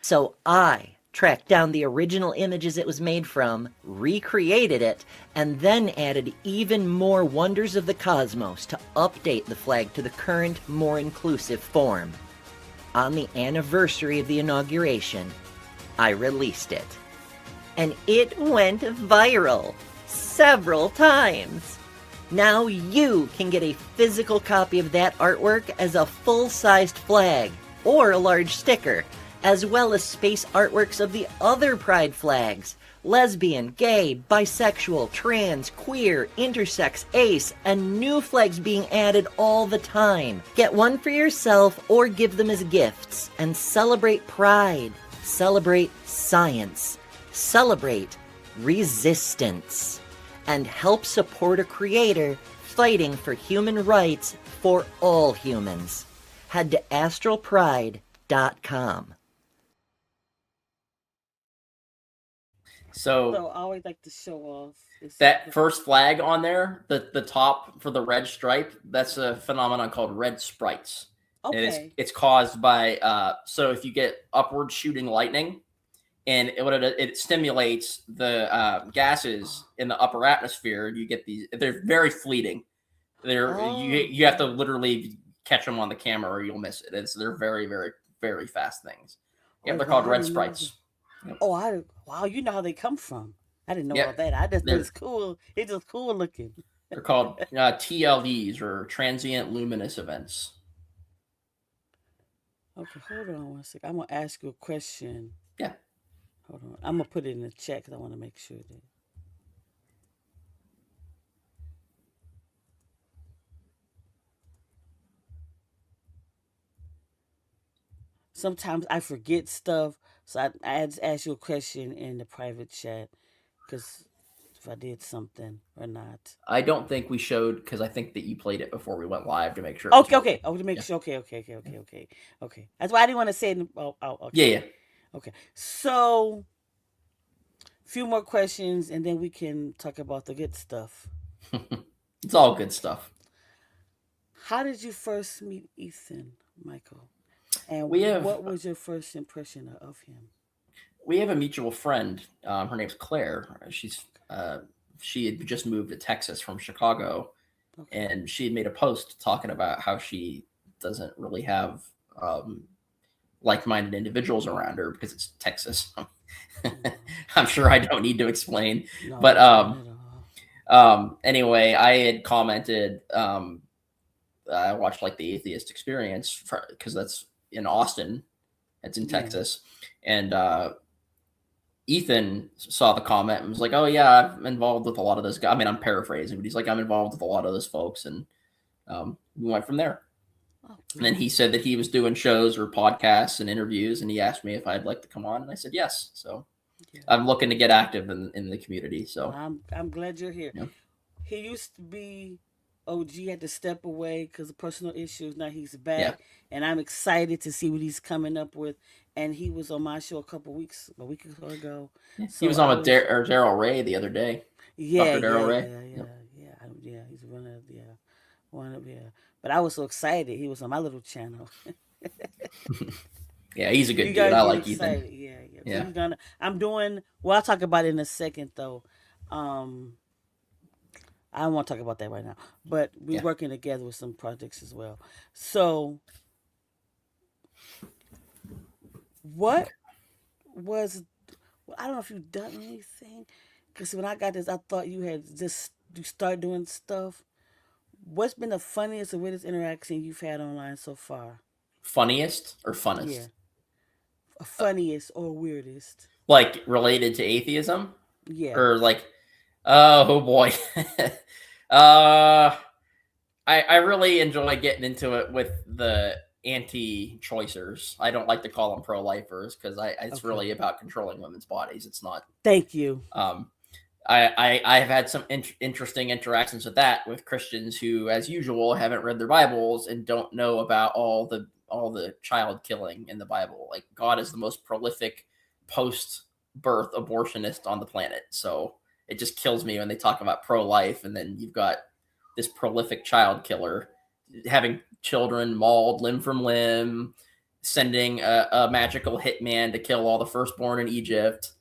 So I tracked down the original images it was made from, recreated it, and then added even more wonders of the cosmos to update the flag to the current, more inclusive form. On the anniversary of the inauguration, I released it. And it went viral several times. Now you can get a physical copy of that artwork as a full-sized flag or a large sticker, as well as space artworks of the other Pride flags: lesbian, gay, bisexual, trans, queer, intersex, ace, and new flags being added all the time. Get one for yourself or give them as gifts and celebrate Pride, celebrate science, celebrate resistance, and help support a creator fighting for human rights for all humans. Head to astralpride.com. So I always like to show off that first flag on there, the top for the red stripe. That's a phenomenon called red sprites. Okay. And it's caused by so if you get upward shooting lightning, and it stimulates the gases in the upper atmosphere. You get these; they're very fleeting. You have to literally catch them on the camera or you'll miss it. They're very, very, very fast things. Yeah, they're called red sprites. Yep. Oh, Wow, you know how they come from. I didn't know Yep. all that. I just thought They're it's cool. It's just cool looking. they're called TLEs, or transient luminous events. Okay, hold on one second. I'm gonna ask you a question. Yeah. Hold on. I'm gonna put it in the chat because I want to make sure that. Sometimes I forget stuff, so I had to ask you a question in the private chat because if I did something or not. I don't think we showed, because I think that you played it before we went live to make sure it was Okay, working. okay. Oh, to make Yeah. sure. Okay. That's why I didn't want to say it. Okay. Yeah. Okay. So, few more questions, and then we can talk about the good stuff. It's all good stuff. How did you first meet Ethan, Michael? And We have what was your first impression of him? we have a mutual friend. Her name's Claire. She had just moved to Texas from Chicago, Okay. and she had made a post talking about how she doesn't really have like-minded individuals around her because it's Texas. I'm sure I don't need to explain, No, but not at all. anyway, I had commented. I watched like the Atheist Experience because that's in Austin. It's in Yeah. Texas, and Ethan saw the comment and was like, "Oh yeah, I'm involved with a lot of this guy." I mean, I'm paraphrasing, but he's like, "I'm involved with a lot of those folks," and we went from there. Oh, And then he good. said that he was doing shows or podcasts and interviews, and he asked me if I'd like to come on, and I said yes. So Yeah. I'm looking to get active in the community. So I'm glad you're here. yeah. He used to be OG, had to step away because of personal issues. Now he's Yeah. back, and I'm excited to see what he's coming up with. And he was on my show a week ago. Yeah. So He was I on with was, Daryl Ray the other day. yeah, Dr. yeah, Daryl Ray. yeah, yeah, Yep. yeah. He's one of But I was so excited. He was on my little channel. Yeah, he's a good You dude. gotta I get like Ethan. excited. Yeah. So Yeah. he's gonna. I'm doing. Well, I'll talk about it in a second though. Um, I don't want to talk about that right now. But we're Yeah. working together with some projects as well. So, what was? I don't know if you've done anything, because when I got this, I thought you start doing stuff. What's been the funniest or weirdest interaction you've had online so far? Funniest or Yeah, funnest? funniest or weirdest? Like related to atheism? Yeah. Or like, oh boy. uh I really enjoy getting into it with the anti-choicers. I don't like to call them pro-lifers because it's Okay. really about controlling women's bodies. It's not. Thank you. I've had some interesting interactions with that with Christians who, as usual, haven't read their Bibles and don't know about all the child killing in the Bible. Like, God is the most prolific post-birth abortionist on the planet. So it just kills me when they talk about pro-life, and then you've got this prolific child killer having children mauled limb from limb, sending a magical hitman to kill all the firstborn in Egypt,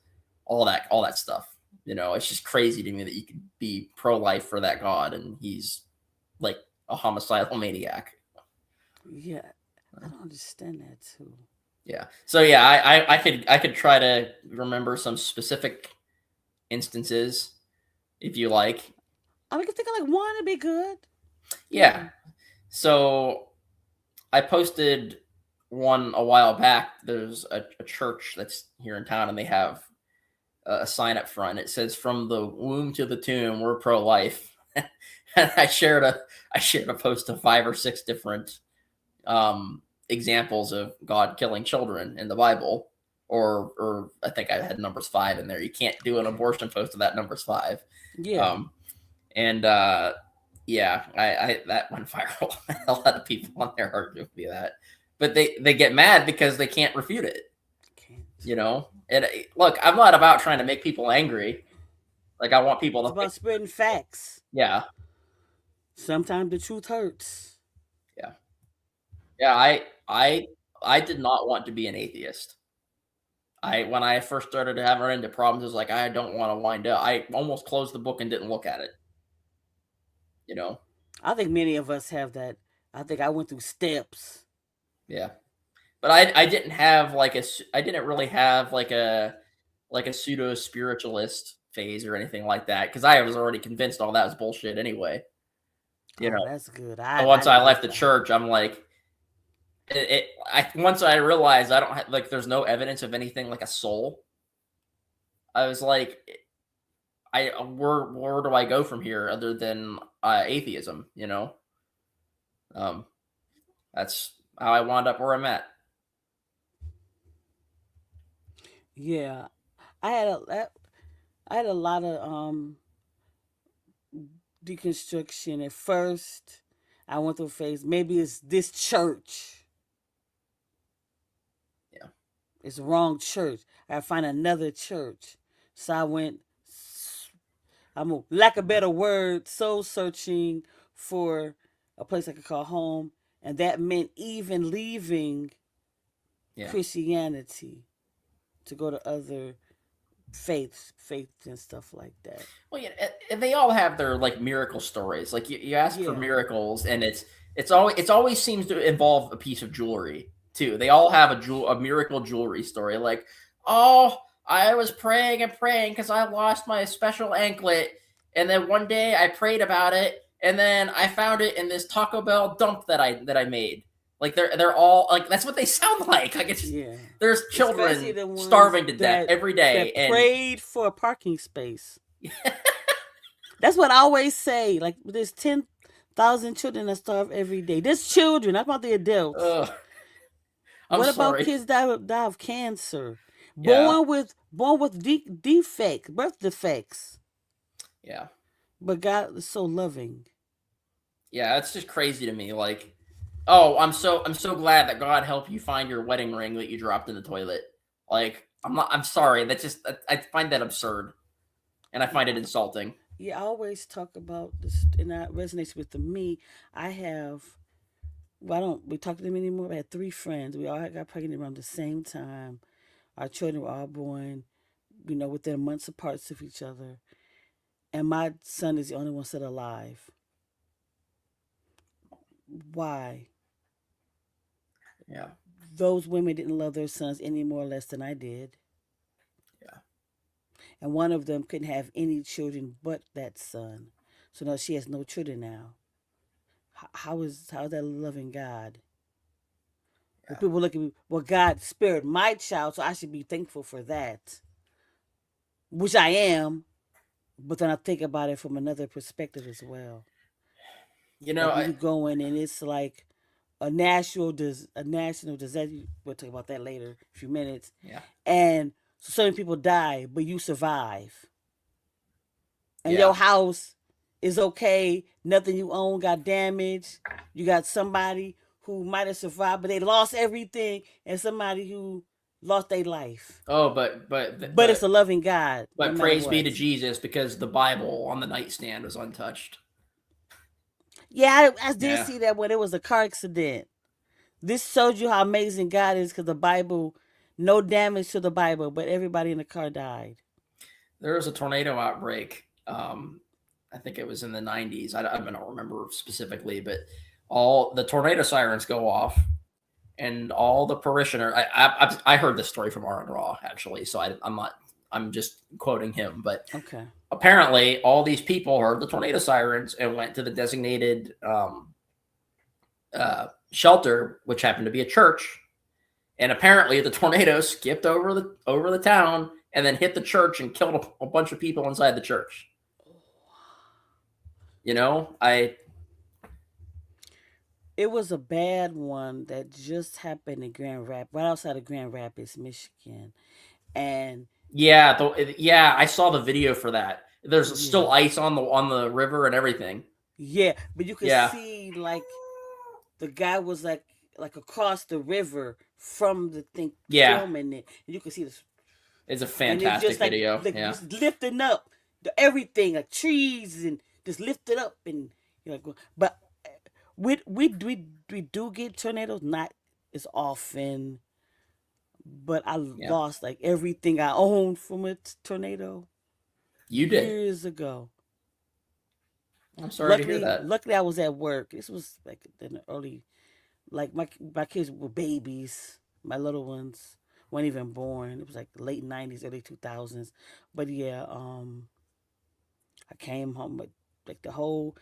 all that stuff. You know, it's just crazy to me that you could be pro-life for that God, and he's like a homicidal maniac. Yeah, I don't understand that too. Yeah. So yeah, I could try to remember some specific instances if you like. I can think of like one. It'd be good. Yeah. So I posted one a while back. There's a church that's here in town, and they have a sign up front. It says, "From the womb to the tomb, we're pro-life." And I shared a post of 5 or 6 different examples of God killing children in the Bible, or I think I had numbers 5 in there. You can't do an abortion post without numbers 5. Yeah. And yeah, I that went viral. A lot of people on there argue with me that, but they get mad because they can't refute it. Can't. You know, and look, I'm not about trying to make people angry. Like, I want people It's to about spreading facts. yeah. Sometimes the truth hurts. Yeah, I did not want to be an atheist. When I first started to have run into problems, it was like, I don't want to wind up. I almost closed the book and didn't look at it. You know? I think many of us have that. I think I went through steps. Yeah. But I didn't have like I didn't really have like a like a pseudo spiritualist phase or anything like that, because I was already convinced all that was bullshit anyway. You know, That's good. so I once I didn't left get the that. church, I'm like, once I realized I don't have, like, there's no evidence of anything like a soul. I was like, where do I go from here other than atheism? You know, um, that's how I wound up where I'm at. Yeah, I had I had a lot of deconstruction at first. I went through a phase. Maybe it's this church. Yeah. It's the wrong church. I gotta find another church. So I went. I'm a lack of better word, soul searching for a place I could call home, and that meant even leaving Yeah. Christianity to go to other faiths and stuff like that. Well, yeah, and they all have their like miracle stories. Like you ask for Yeah. miracles, and it's always seems to involve a piece of jewelry too. They all have a miracle jewelry story. Like, oh, I was praying and praying because I lost my special anklet, and then one day I prayed about it, and then I found it in this Taco Bell dump that I made. Like they're all like that's what they sound like. Like it's Yeah. there's Especially children the ones starving to death every day, that and prayed for a parking space. That's what I always say. Like there's 10,000 children that starve every day. There's children. That's about the adults. I'm what sorry. about kids that die of cancer? Yeah. Born with defects, birth defects. Yeah. But God is so loving. Yeah, it's just crazy to me. Like, oh, I'm so glad that God helped you find your wedding ring that you dropped in the toilet. Like, I'm sorry. That's just I find that absurd, and I find it insulting. Yeah, I always talk about this, and that resonates with me. I have. Well, we talk to them anymore. I had 3 friends. We all got pregnant around the same time. Our children were all born, within months apart of each other. And my son is the only one still alive. Why? Yeah. Those women didn't love their sons any more or less than I did. Yeah. And one of them couldn't have any children but that son. So now she has no children now. How is that loving God? Yeah. Well, people look at me, well, God spared my child, so I should be thankful for that. Which I am, but then I think about it from another perspective as well. You know, Like when you go in and it's like a national disaster. We'll talk about that later, a few minutes. Yeah. And so many people die, but you survive. And Yeah. your house is okay. Nothing you own got damaged. You got somebody who might have survived, but they lost everything, and somebody who lost their life. Oh, but it's a loving God. But no praise matter be what. to Jesus, because the Bible on the nightstand was untouched. Yeah, I did Yeah. see that when it was a car accident. This shows you how amazing God is, because the Bible, no damage to the Bible, but everybody in the car died. There was a tornado outbreak. I think it was in the 90s. I don't remember specifically, but all the tornado sirens go off, and all the parishioners. I heard this story from Aaron Raw, actually, so I'm just quoting him, but Okay. Apparently all these people heard the tornado sirens and went to the designated shelter, which happened to be a church. And apparently the tornado skipped over the town and then hit the church and killed a bunch of people inside the church. It was a bad one that just happened in right outside of Grand Rapids, Michigan. And I saw the video for that. There's still ice on the river and everything. Yeah, but you could see like the guy was like across the river from the thing filming it, and you could see this. It's a fantastic video. Just lifting up everything, like trees, and just lifted up, and but we do get tornadoes, not as often. But I lost like everything I owned from a tornado. You did years ago. I'm sorry to hear that. Luckily, I was at work. This was like in the early, like my kids were babies, my little ones. weren't even born. It was like late 90s, early 2000s. But yeah, I came home with like that whole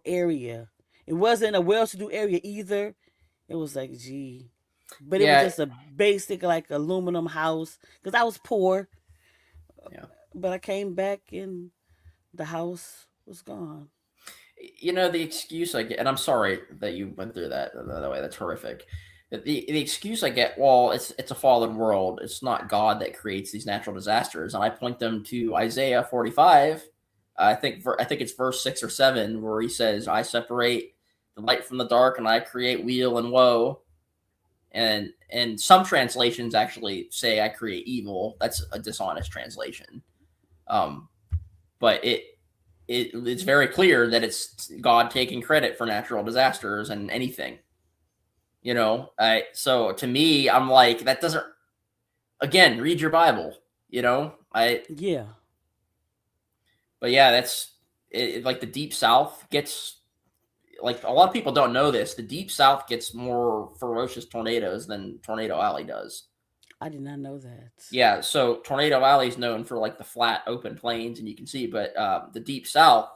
area. It wasn't a well-to-do area either. It was like, gee, but it was Yeah, just a basic like aluminum house because I was poor. yeah. But I came back and the house was gone. The excuse I get, and I'm sorry that you went through that. By the way, that's horrific. The excuse I get, well, it's a fallen world. It's not God that creates these natural disasters, and I point them to Isaiah 45. I think it's verse 6 or 7 where he says, "I separate the light from the dark, and I create weal and woe." And some translations actually say, "I create evil." That's a dishonest translation. But it's very clear that it's God taking credit for natural disasters and anything. So to me, I'm like, that doesn't. Again, read your Bible. Yeah. But yeah, that's it. Like the Deep South gets, like a lot of people don't know this. The Deep South gets more ferocious tornadoes than Tornado Alley does. I did not know that. Yeah, so Tornado Alley is known for like the flat, open plains, and you can see. But the Deep South,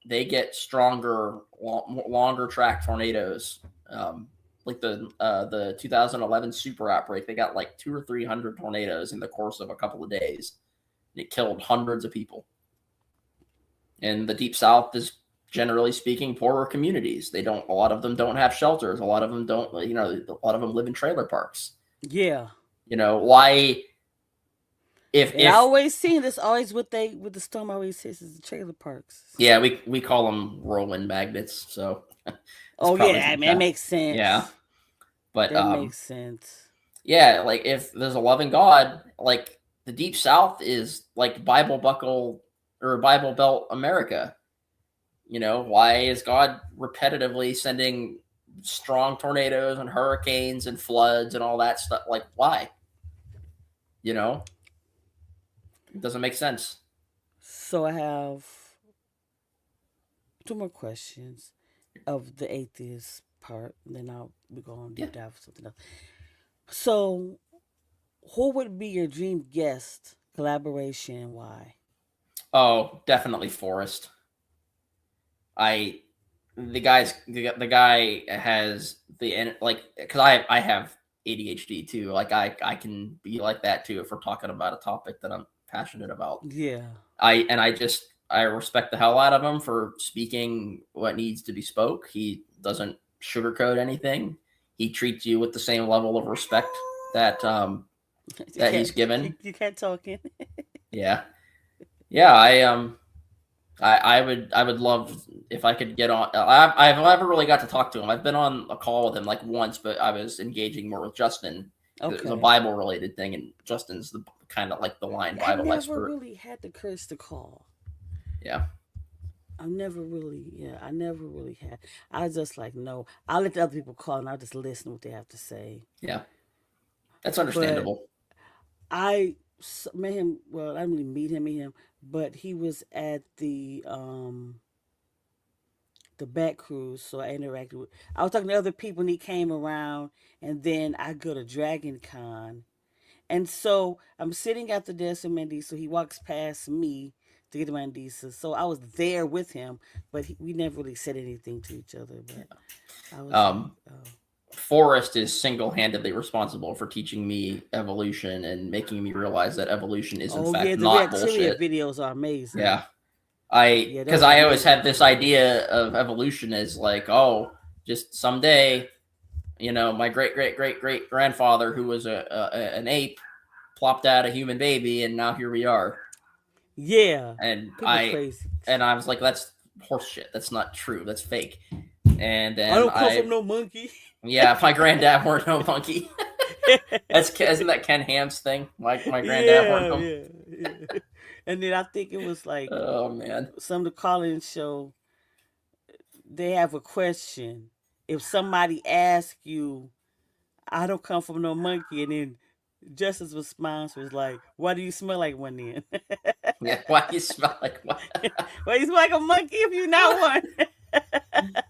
they get stronger, longer track tornadoes. Like the 2011 super outbreak, they got like 200 or 300 tornadoes in the course of a couple of days. And it killed hundreds of people. And the Deep South is, generally speaking, poorer communities. A lot of them don't have shelters. A lot of them don't. A lot of them live in trailer parks. Yeah. Why? If I always seen this, always with the storm always says is the trailer parks. Yeah, we call them whirlwind magnets. So. Oh yeah, I mean, it makes sense. Yeah, but that makes sense. Yeah, like if there's a loving God, like the Deep South is like Bible buckle or Bible Belt America. Why is God repetitively sending strong tornadoes and hurricanes and floods and all that stuff? Like, why? It doesn't make sense. So I have 2 more questions of the atheist part, and then we're going to deep dive for something else. So, who would be your dream guest collaboration and why? Oh, definitely Forrest. The guy has because I have ADHD too. Like I can be like that too if we're talking about a topic that I'm passionate about. Yeah. I respect the hell out of him for speaking what needs to be spoke. He doesn't sugarcoat anything. He treats you with the same level of respect that he's given. You can't talk in. Yeah. I would love if I could get on. I've never really got to talk to him. I've been on a call with him like once, but I was engaging more with Justin. Okay. It was a Bible related thing, and Justin's the kind of like the line Bible expert. I never really had the courage to call. Yeah. I never really had. I was just like, no. I'll let the other people call and I'll just listen to what they have to say. Yeah. That's understandable. But I met him, well, I didn't really meet him, but he was at the back cruise, so I interacted with. I was talking to other people and he came around, and then I go to Dragon Con. And so I'm sitting at the desk in Mandisa, so he walks past me to get to Mandisa. So I was there with him, but we never really said anything to each other. But I was Forrest is single-handedly responsible for teaching me evolution and making me realize that evolution is in fact not bullshit. Videos are amazing. Yeah. Because I always had this idea of evolution as like, oh, just someday, my great grandfather who was an ape plopped out a human baby, and now here we are. Yeah. And crazy. And I was like, that's horseshit. That's not true. That's fake. And then I don't come from no monkey. Yeah, if my granddad were no monkey. Isn't that Ken Ham's thing? My granddad weren't Yeah. And then I think it was like, oh man, some of the call-in show, they have a question. If somebody asks you, I don't come from no monkey, and then Justice's response was like, why do you smell like one then? Yeah, why do you smell like one? Why you smell like a monkey if you're not one?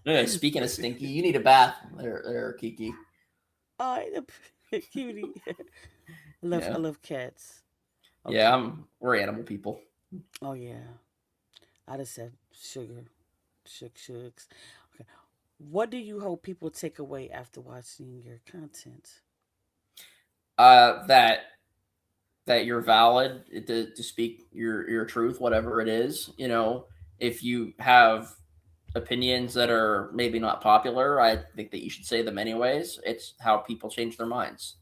No, speaking of stinky, you need a bath there, Kiki. Cutie. I Yeah. love cats. Yeah, Okay. we're animal people. Oh yeah. I just said sugar. Shooks. Okay. What do you hope people take away after watching your content? That you're valid to speak your truth, whatever it is. You know, if you have opinions that are maybe not popular, I think that you should say them anyways. It's how people change their minds.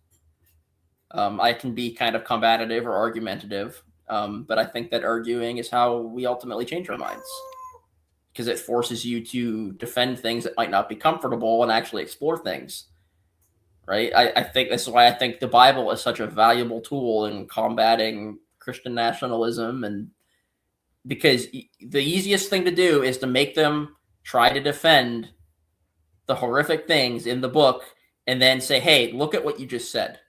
I can be kind of combative or argumentative, but I think that arguing is how we ultimately change our minds because it forces you to defend things that might not be comfortable and actually explore things. Right? I think this is why I think the Bible is such a valuable tool in combating Christian nationalism, and because the easiest thing to do is to make them try to defend the horrific things in the book and then say, "Hey, look at what you just said.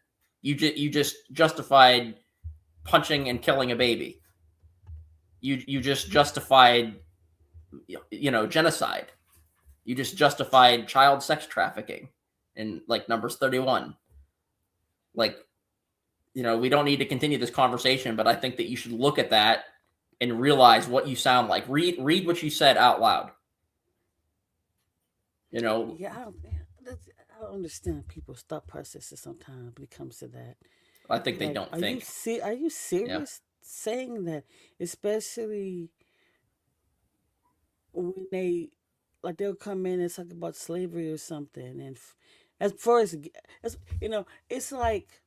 You just justified punching and killing a baby. You just justified genocide. You just justified child sex trafficking in like Numbers 31. Like, we don't need to continue this conversation, but I think that you should look at that and realize what you sound like. Read what you said out loud. You know, Yeah, I don't understand people's thought processes sometimes when it comes to that. I think they Like, don't think. are you Yeah. serious saying that? Especially when they'll come in and talk about slavery or something, and as far as it's like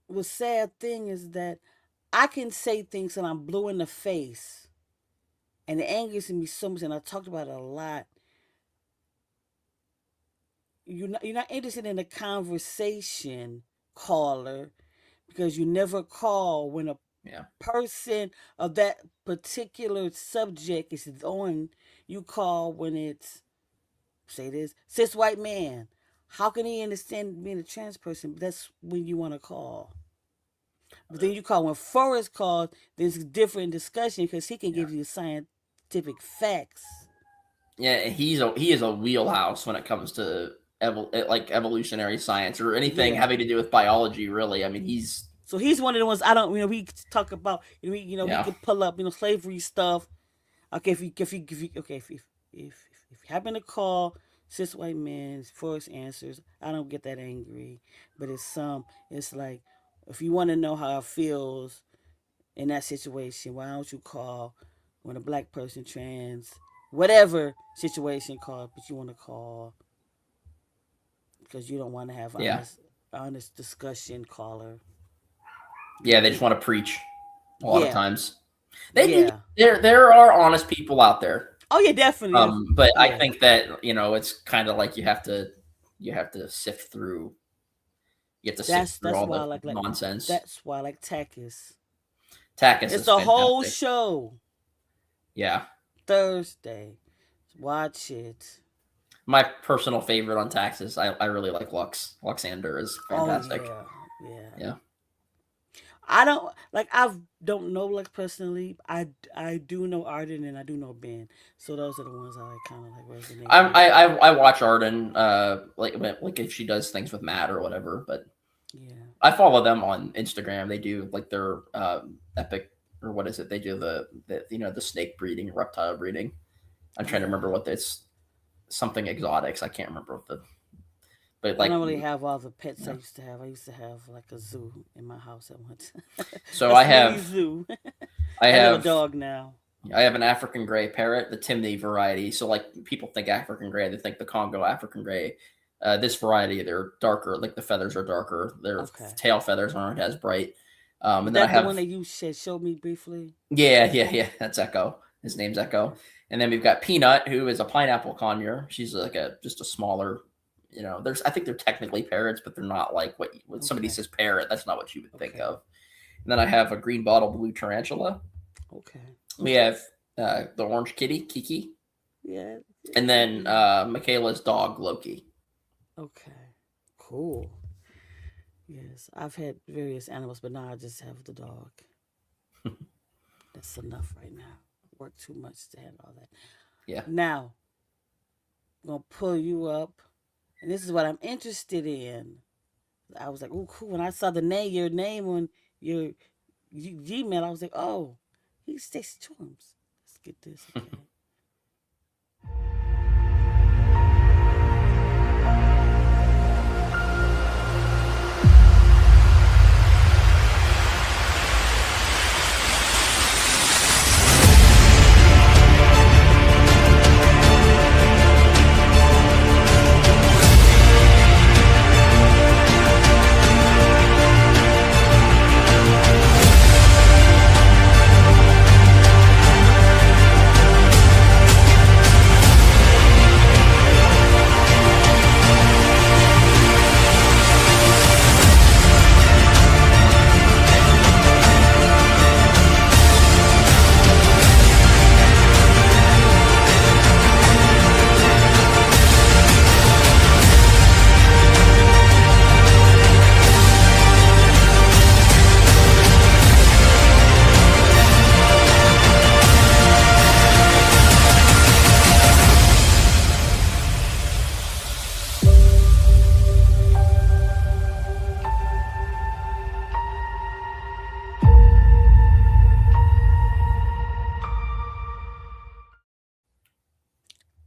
the sad thing is that I can say things and I'm blue in the face, and it angers me so much, and I talked about it a lot. You're not interested in the conversation, caller, because you never call when a Yeah. person of that particular subject is on. You call when it's, say this, cis white man. How can he understand being a trans person? That's when you want to call. But then you call when Forrest calls, there's a different discussion because he can Yeah. give you scientific facts. Yeah, he is a wheelhouse when it comes to like evolutionary science or anything Yeah. having to do with biology. Really, I mean, he's So he's one of the ones I don't. We talk about. He yeah, could pull up slavery stuff. Okay, if you happen to call cis white men first answers, I don't get that angry. But it's like if you want to know how it feels in that situation, why don't you call when a black person trans, whatever situation call, but you want to call because you don't want to have yeah, honest discussion, caller. yeah. They just want to preach a lot of Yeah, times. They do. yeah. There are honest people out there. Oh yeah, definitely. But I Yeah, think that it's kind of like you have to sift through. You have to sift through that's all why I the nonsense. that's why I like Takis. Takis It's is a whole fantastic. show. Yeah, Thursday. Watch it. my personal favorite on taxes. I really like Lux. Luxander is Oh fantastic. yeah, yeah. Yeah. I don't know like personally. I do know Arden and I do know Ben. So those are the ones I kind of like resonate with. I watch Arden like if she does things with Matt or whatever, but Yeah. I follow them on Instagram. They do like their epic or what is it? They do the snake breeding, reptile breeding. I'm trying to remember Yeah. what it's something exotics. I can't remember what the but I like don't really have all the pets I yeah. used to have. I used to have like a zoo in my house at once. So A mini zoo. I I got a have dog now. I have an African gray parrot, the Timney variety. So like people think African gray, they think the Congo African gray. This variety, they're darker, like the feathers are darker. Their Okay. tail feathers aren't as bright. Was And then I that the one have that you showed me briefly? yeah. That's Echo. His name's Echo. And then we've got Peanut, who is a pineapple conure. She's like just a smaller. I think they're technically parrots, but they're not like when somebody Okay. says parrot, that's not what you would think Okay. of. And then I have a green bottle blue tarantula. Okay. We have the orange kitty, Kiki. Yeah. And then Michaela's dog, Loki. Okay. Cool. Yes, I've had various animals, but now I just have the dog. That's enough right now. Work too much to handle all that. Yeah. Now, I'm gonna pull you up and this is what I'm interested in. I was like, oh, cool. When I saw your name on your Gmail, I was like, oh, he's Stacey Storms. Let's get this, okay.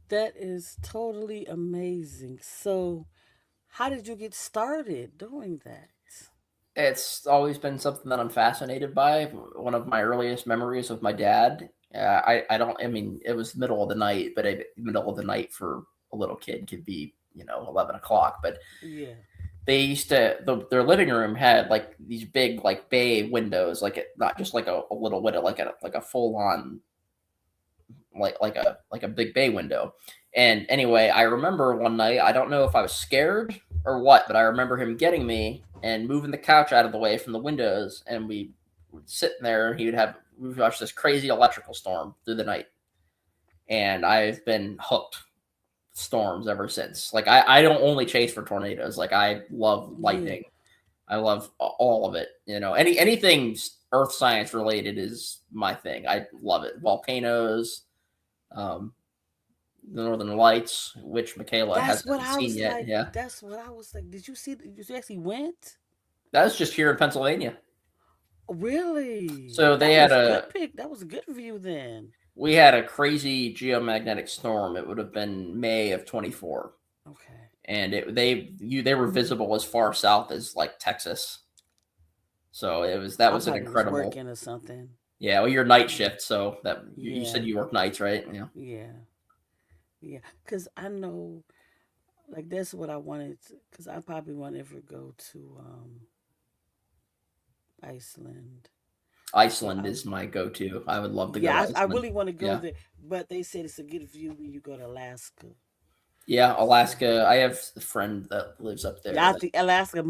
That is totally amazing. So, how did you get started doing that? It's always been something that I'm fascinated by. One of my earliest memories of my dad. I don't. I mean, it was middle of the night, but middle of the night for a little kid could be 11 o'clock. But Yeah. they used to their living room had like these big like bay windows, like not just like a little window, like a full on like a big bay window. And anyway, I remember one night, I don't know if I was scared or what, but I remember him getting me and moving the couch out of the way from the windows, and we would sit there. He would we would watch this crazy electrical storm through the night, and I've been hooked storms ever since. Like I don't only chase for tornadoes. Like I love lightning. I love all of it. Anything earth science related is my thing. I love it. Volcanoes, the Northern Lights, which Michaela That's what hasn't I seen was yet. like. Yeah, That's what I was like. Did you see? Did you actually went? that was just here in Pennsylvania. Really? So they That had was good pick. That was a good view then. we had a crazy geomagnetic storm. It would have been May of 24, Okay. and they were visible as far south as like Texas. So that I was an probably was incredible. working or something. Yeah, well, your night shift, so that you said Yeah. you work nights, right? Yeah. Yeah. Yeah. Cause I know, like that's what I wanted. Cause I probably won't ever go to Iceland. So Iceland is my go-to. I would love to go to I Iceland. really want to go Yeah. there, but they said it's a good view when you go to Alaska. Yeah, So Alaska. I have a friend that lives up there. yeah, I think Alaska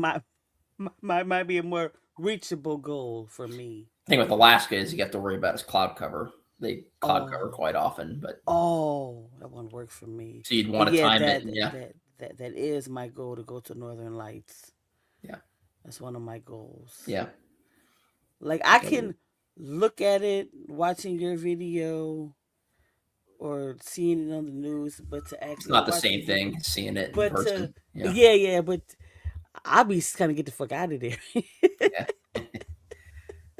might be a more reachable goal for me. The thing with Alaska is you have to worry about is cloud cover. They cloud cover Oh, quite often, but that won't work for me. so you'd But want to yeah, time it, and yeah, that is my goal to go to Northern Lights. yeah, That's one of my goals. yeah. Like I So can look at it watching your video or seeing it on the news, but to it's actually not the watch same the video, thing seeing it in but to person. Yeah, yeah, but I'll be kind of get the fuck out of there. yeah.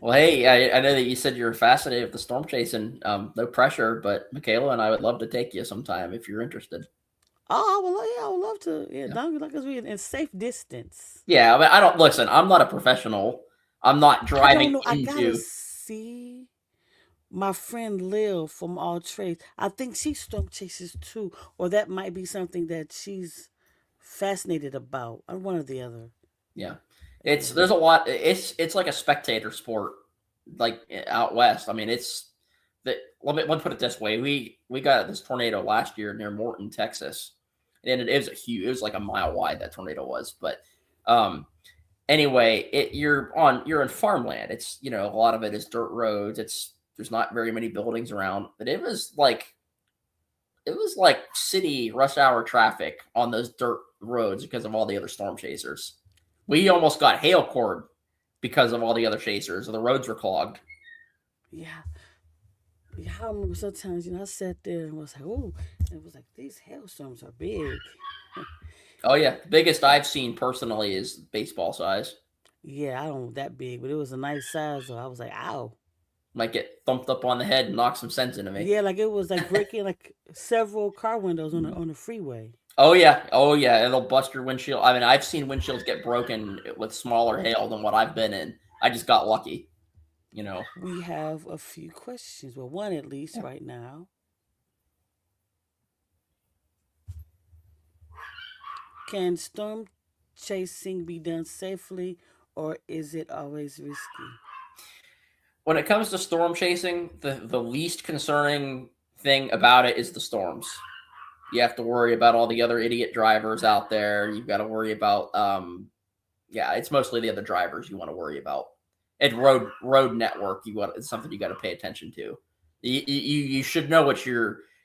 Well, hey, I know that you said you were fascinated with the storm chasing. No pressure, but Michaela and I would love to take you sometime if you're interested. I would love to. Yeah, Yeah. long as we in safe distance. Yeah, I mean, I don't listen. I'm not a professional. I'm not I don't driving know. I gotta into. see my friend Lil from All Trades. I think she storm chases too, or that might be something that she's fascinated about. Or one or the other. Yeah, Yeah. there's a lot. It's like a spectator sport, like out west. I mean, it's that. Let me put it this way: we got this tornado last year near Morton, Texas, and it was it was like a mile wide. That tornado was, but anyway, you're in farmland. It's a lot of it is dirt roads. There's not very many buildings around, but it was like city rush hour traffic on those dirt roads because of all the other storm chasers. We almost got hail cord because of all the other chasers. The roads were clogged. Yeah. Yeah, I remember sometimes, I sat there and was like, oh, and it was like, these hailstorms are big. Oh yeah, the biggest I've seen personally is baseball size. Yeah, I don't know that big, but it was a nice size though. I was like, ow. Might get thumped up on the head and knock some sense into me. Yeah, like it was like breaking like several car windows on the freeway. Oh yeah, it'll bust your windshield. I mean, I've seen windshields get broken with smaller hail than what I've been in. I just got lucky, you know. We have a few questions. Well, one at least right now. Can storm chasing be done safely or is it always risky? When it comes to storm chasing, the least concerning thing about it is the storms. You have to worry about all the other idiot drivers out there. You've got to worry about yeah, it's mostly the other drivers you want to worry about. And road network, it's something you got to pay attention to. You should know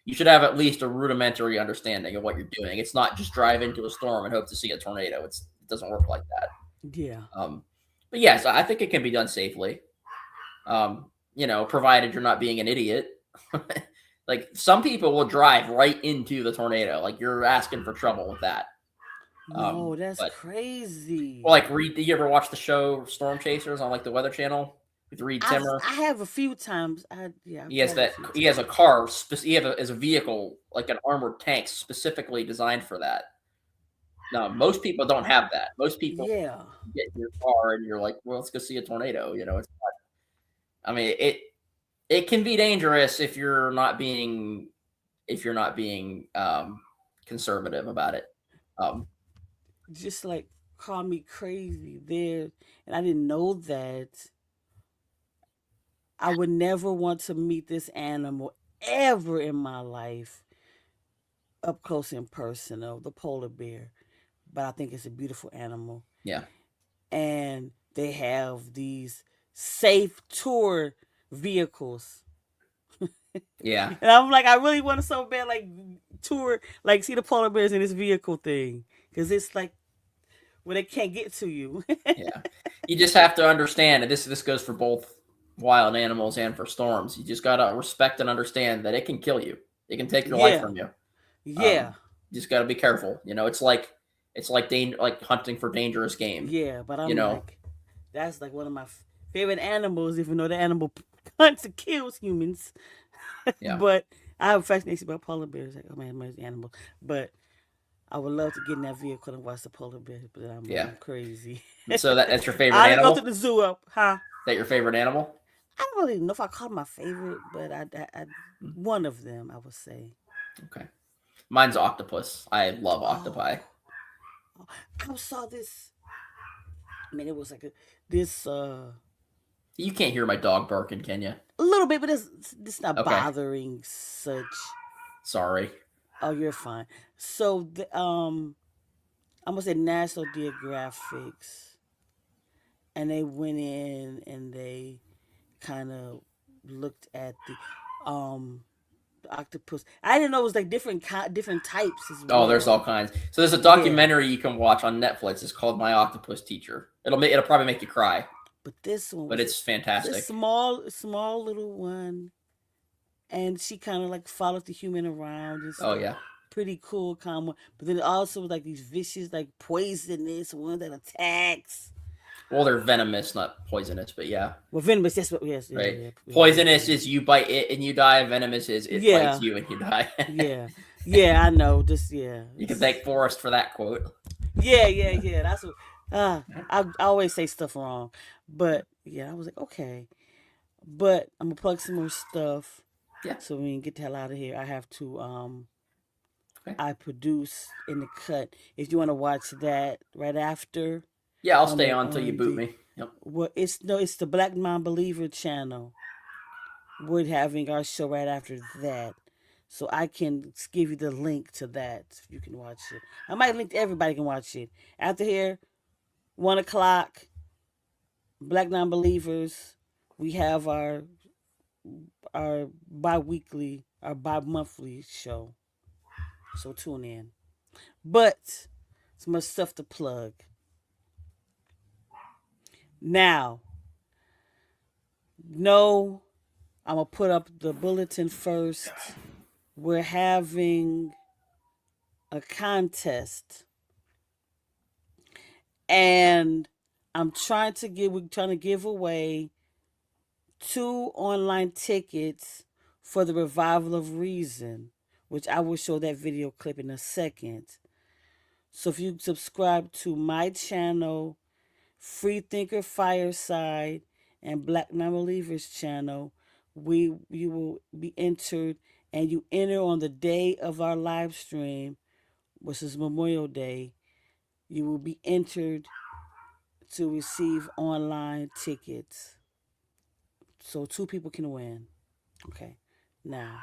you should have at least a rudimentary understanding of what you're doing. It's not just drive into a storm and hope to see a tornado. It doesn't work like that. Yeah. But yes, I think it can be done safely. You know, provided you're not being an idiot. Like some people will drive right into the tornado. Like you're asking for trouble with that. No, that's crazy. Well, like do you ever watch the show Storm Chasers on like the Weather Channel with Reed Timmer? I have a few times. He has a car. He has a vehicle like an armored tank specifically designed for that. No, most people don't have that. Most people get in your car and you're like, well, let's go see a tornado. You know, it's not. I mean, it can be dangerous if you're not being conservative about it. Just like call me crazy there, and I didn't know that. I would never want to meet this animal ever in my life up close and personal, the polar bear. But I think it's a beautiful animal. Yeah. And they have these safe tour vehicles. Yeah. And I'm like, I really want to so bad, like, tour, like, see the polar bears in this vehicle thing. Because it's like, where they can't get to you. Yeah. You just have to understand, and this goes for both wild animals and for storms. You just got to respect and understand that it can kill you. It can take your life from you. Yeah. You just got to be careful. You know, it's like hunting for dangerous game. Yeah, but I'm like, that's like one of my favorite animals, even though the animal hunts and kills humans. Yeah. But I have a fascination about polar bears. Like, oh man, my animal. But I would love to get in that vehicle and watch the polar bear, but I'm crazy. So that's your favorite animal? I go to the zoo, huh? Is that your favorite animal? I don't really know if I call it my favorite, but I one of them, I would say. Okay. Mine's octopus. I love octopi. I saw this. I mean, it was like this. You can't hear my dog barking, can you? A little bit, but it's not bothering such. Sorry. Oh, you're fine. So the I'm gonna say National Geographics, and they went in and they kind of looked at the octopus. I didn't know it was like different types as well. Oh, there's all kinds. So there's a documentary you can watch on Netflix. It's called My Octopus Teacher. It'll probably make you cry. But this one, but it's fantastic. A small little one, and she kind of like followed the human around. It's pretty cool, calm one. But then also like these vicious, like poisonous one that attacks. Well, they're venomous, not poisonous, but yeah. Well, venomous, yes, right. Yeah. Poisonous is you bite it and you die. Venomous is it bites you and you die. Yeah, I know. Just You can thank Forrest for that quote. Yeah. That's what. I always say stuff wrong, but yeah, I was like, okay. But I'm gonna plug some more stuff. Yeah. So we can get the hell out of here. I have to. I produce in the cut. If you want to watch that right after. Yeah, I'll stay on until you boot me. Yep. Well, it's the Black Non-Believer channel. We're having our show right after that. So I can give you the link to that. You can watch it. I might link to everybody can watch it. After here, 1:00, Black Non-Believers. We have our bi-monthly show. So tune in. But so much stuff to plug. Now, no, I'm going to put up the bulletin first. We're having a contest And we're trying to give away 2 online tickets for the Revival of Reason, which I will show that video clip in a second. So if you subscribe to my channel, Freethinker Fireside, and Black Non-Believers channel, you will be entered, and you enter on the day of our live stream, which is Memorial Day. You will be entered to receive online tickets. So 2 people can win. Okay. Now,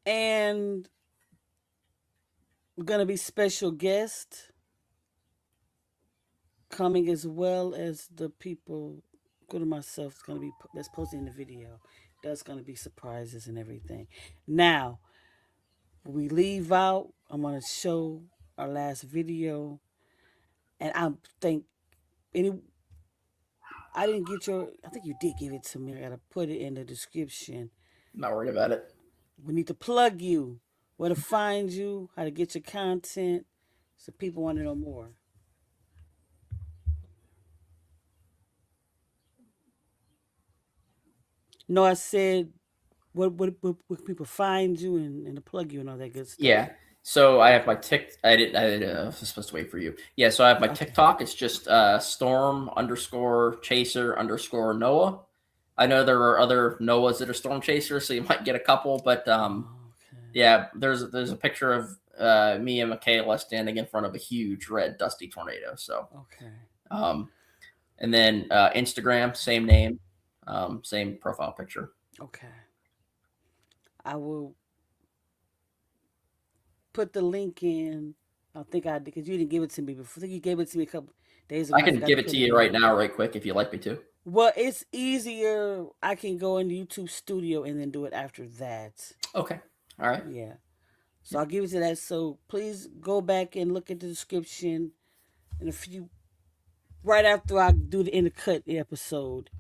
and we're going to be special guests coming, as well as the people, including myself, that's posting in the video. There's going to be surprises and everything. Now, when we leave out, I'm going to show our last video, and I think I didn't get I think you did give it to me. I got to put it in the description. I'm not worried about it. We need to plug you, where to find you, how to get your content, so people want to know more. No, I said, where people find you and to plug you and all that good stuff. Yeah. So I have my I was supposed to wait for you. Yeah. So I have my TikTok. It's just storm_chaser_Noah. I know there are other Noahs that are storm chasers, so you might get a couple, but yeah, there's a picture of me and Michaela standing in front of a huge red dusty tornado. So and then Instagram, same name, same profile picture. Okay. I will put the link in. I think I did, because you didn't give it to me before. I think you gave it to me a couple days ago. I can give it to you right now, right quick, if you'd like me to. Well, it's easier. I can go into YouTube Studio and then do it after that. Okay. All right. Yeah. So I'll give it to that. So please go back and look at the description in a few, right after I do the In the Cut episode,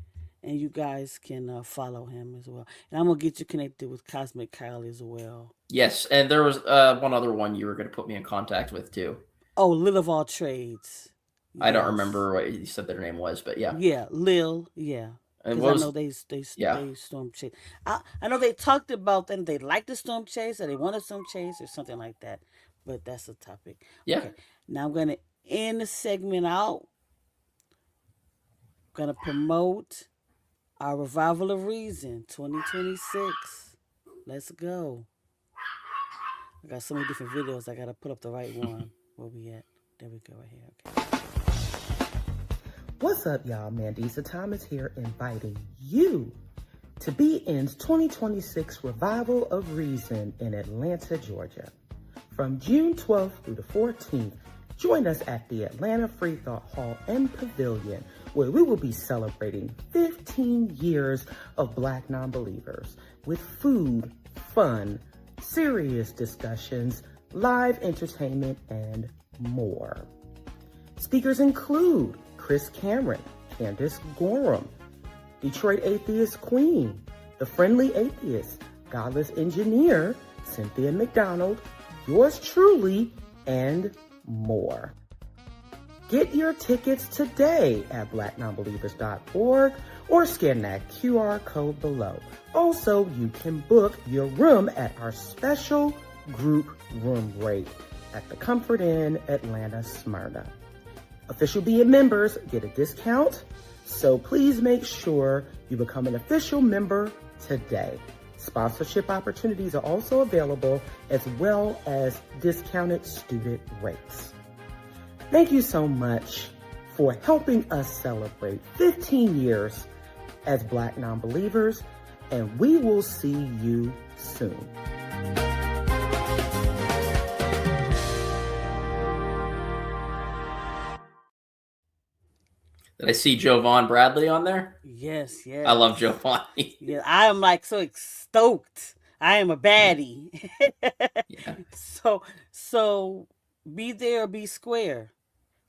and you guys can follow him as well. And I'm going to get you connected with Cosmic Kyle as well. Yes. And there was one other one you were going to put me in contact with too. Oh, Lil of All Trades. Yes. I don't remember what you said their name was, but yeah. Yeah, Lil, yeah. And I know they storm chase. I know they talked about that they like the storm chase, or they want a storm chase, or something like that. But that's a topic. Yeah. Okay. Now I'm going to end the segment out. I'm going to promote our Revival of Reason 2026. Let's go. I got so many different videos. I got to put up the right one. Where we at? There we go, right here. Okay. What's up, y'all? Mandisa Thomas here, inviting you to BN's 2026 Revival of Reason in Atlanta, Georgia. From June 12th through the 14th, join us at the Atlanta Free Thought Hall and Pavilion, where we will be celebrating 15 years of Black non-believers with food, fun, serious discussions, live entertainment, and more. Speakers include Chris Cameron, Candace Gorham, Detroit Atheist Queen, The Friendly Atheist, Godless Engineer, Cynthia McDonald, yours truly, and more. Get your tickets today at blacknonbelievers.org or scan that QR code below. Also, you can book your room at our special group room rate at the Comfort Inn, Atlanta, Smyrna. Official Being members get a discount, so please make sure you become an official member today. Sponsorship opportunities are also available, as well as discounted student rates. Thank you so much for helping us celebrate 15 years as Black Nonbelievers, and we will see you soon. Did I see Jovan Bradley on there? Yes, yes. I love Jovan. Yeah, I am like so stoked. I am a baddie. Yeah. So be there or be square.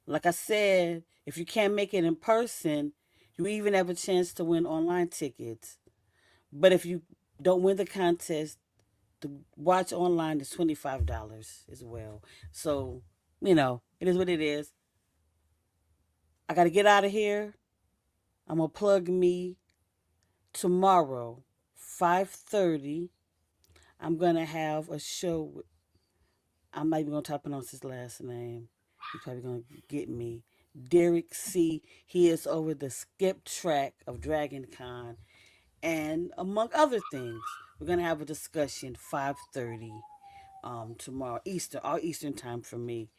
Like I said, if you can't make it in person, you even have a chance to win online tickets. But if you don't win the contest, to watch online is $25 as well. So, it is what it is. I got to get out of here. I'm going to plug me tomorrow, 5:30. I'm going to have a show. I'm not even going to try to pronounce his last name. He's probably going to get me. Derek C. He is over the skip track of Dragon Con. And among other things, we're going to have a discussion 5:30 tomorrow, Eastern, all Eastern time for me.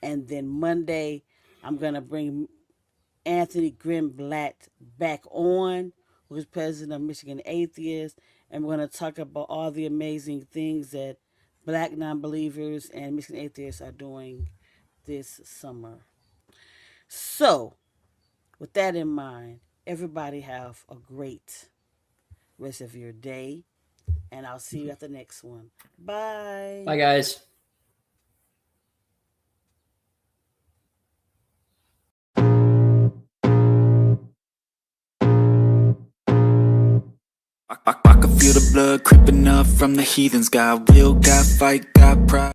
And then Monday, I'm going to bring Anthony Grimblatt back on, who is president of Michigan Atheists. And we're going to talk about all the amazing things that Black Nonbelievers and Michigan Atheists are doing this summer. So, with that in mind, everybody have a great rest of your day, and I'll see you at the next one. Bye. Bye, guys. I can feel the blood creeping up from the heathens. Got will, got fight, got pride.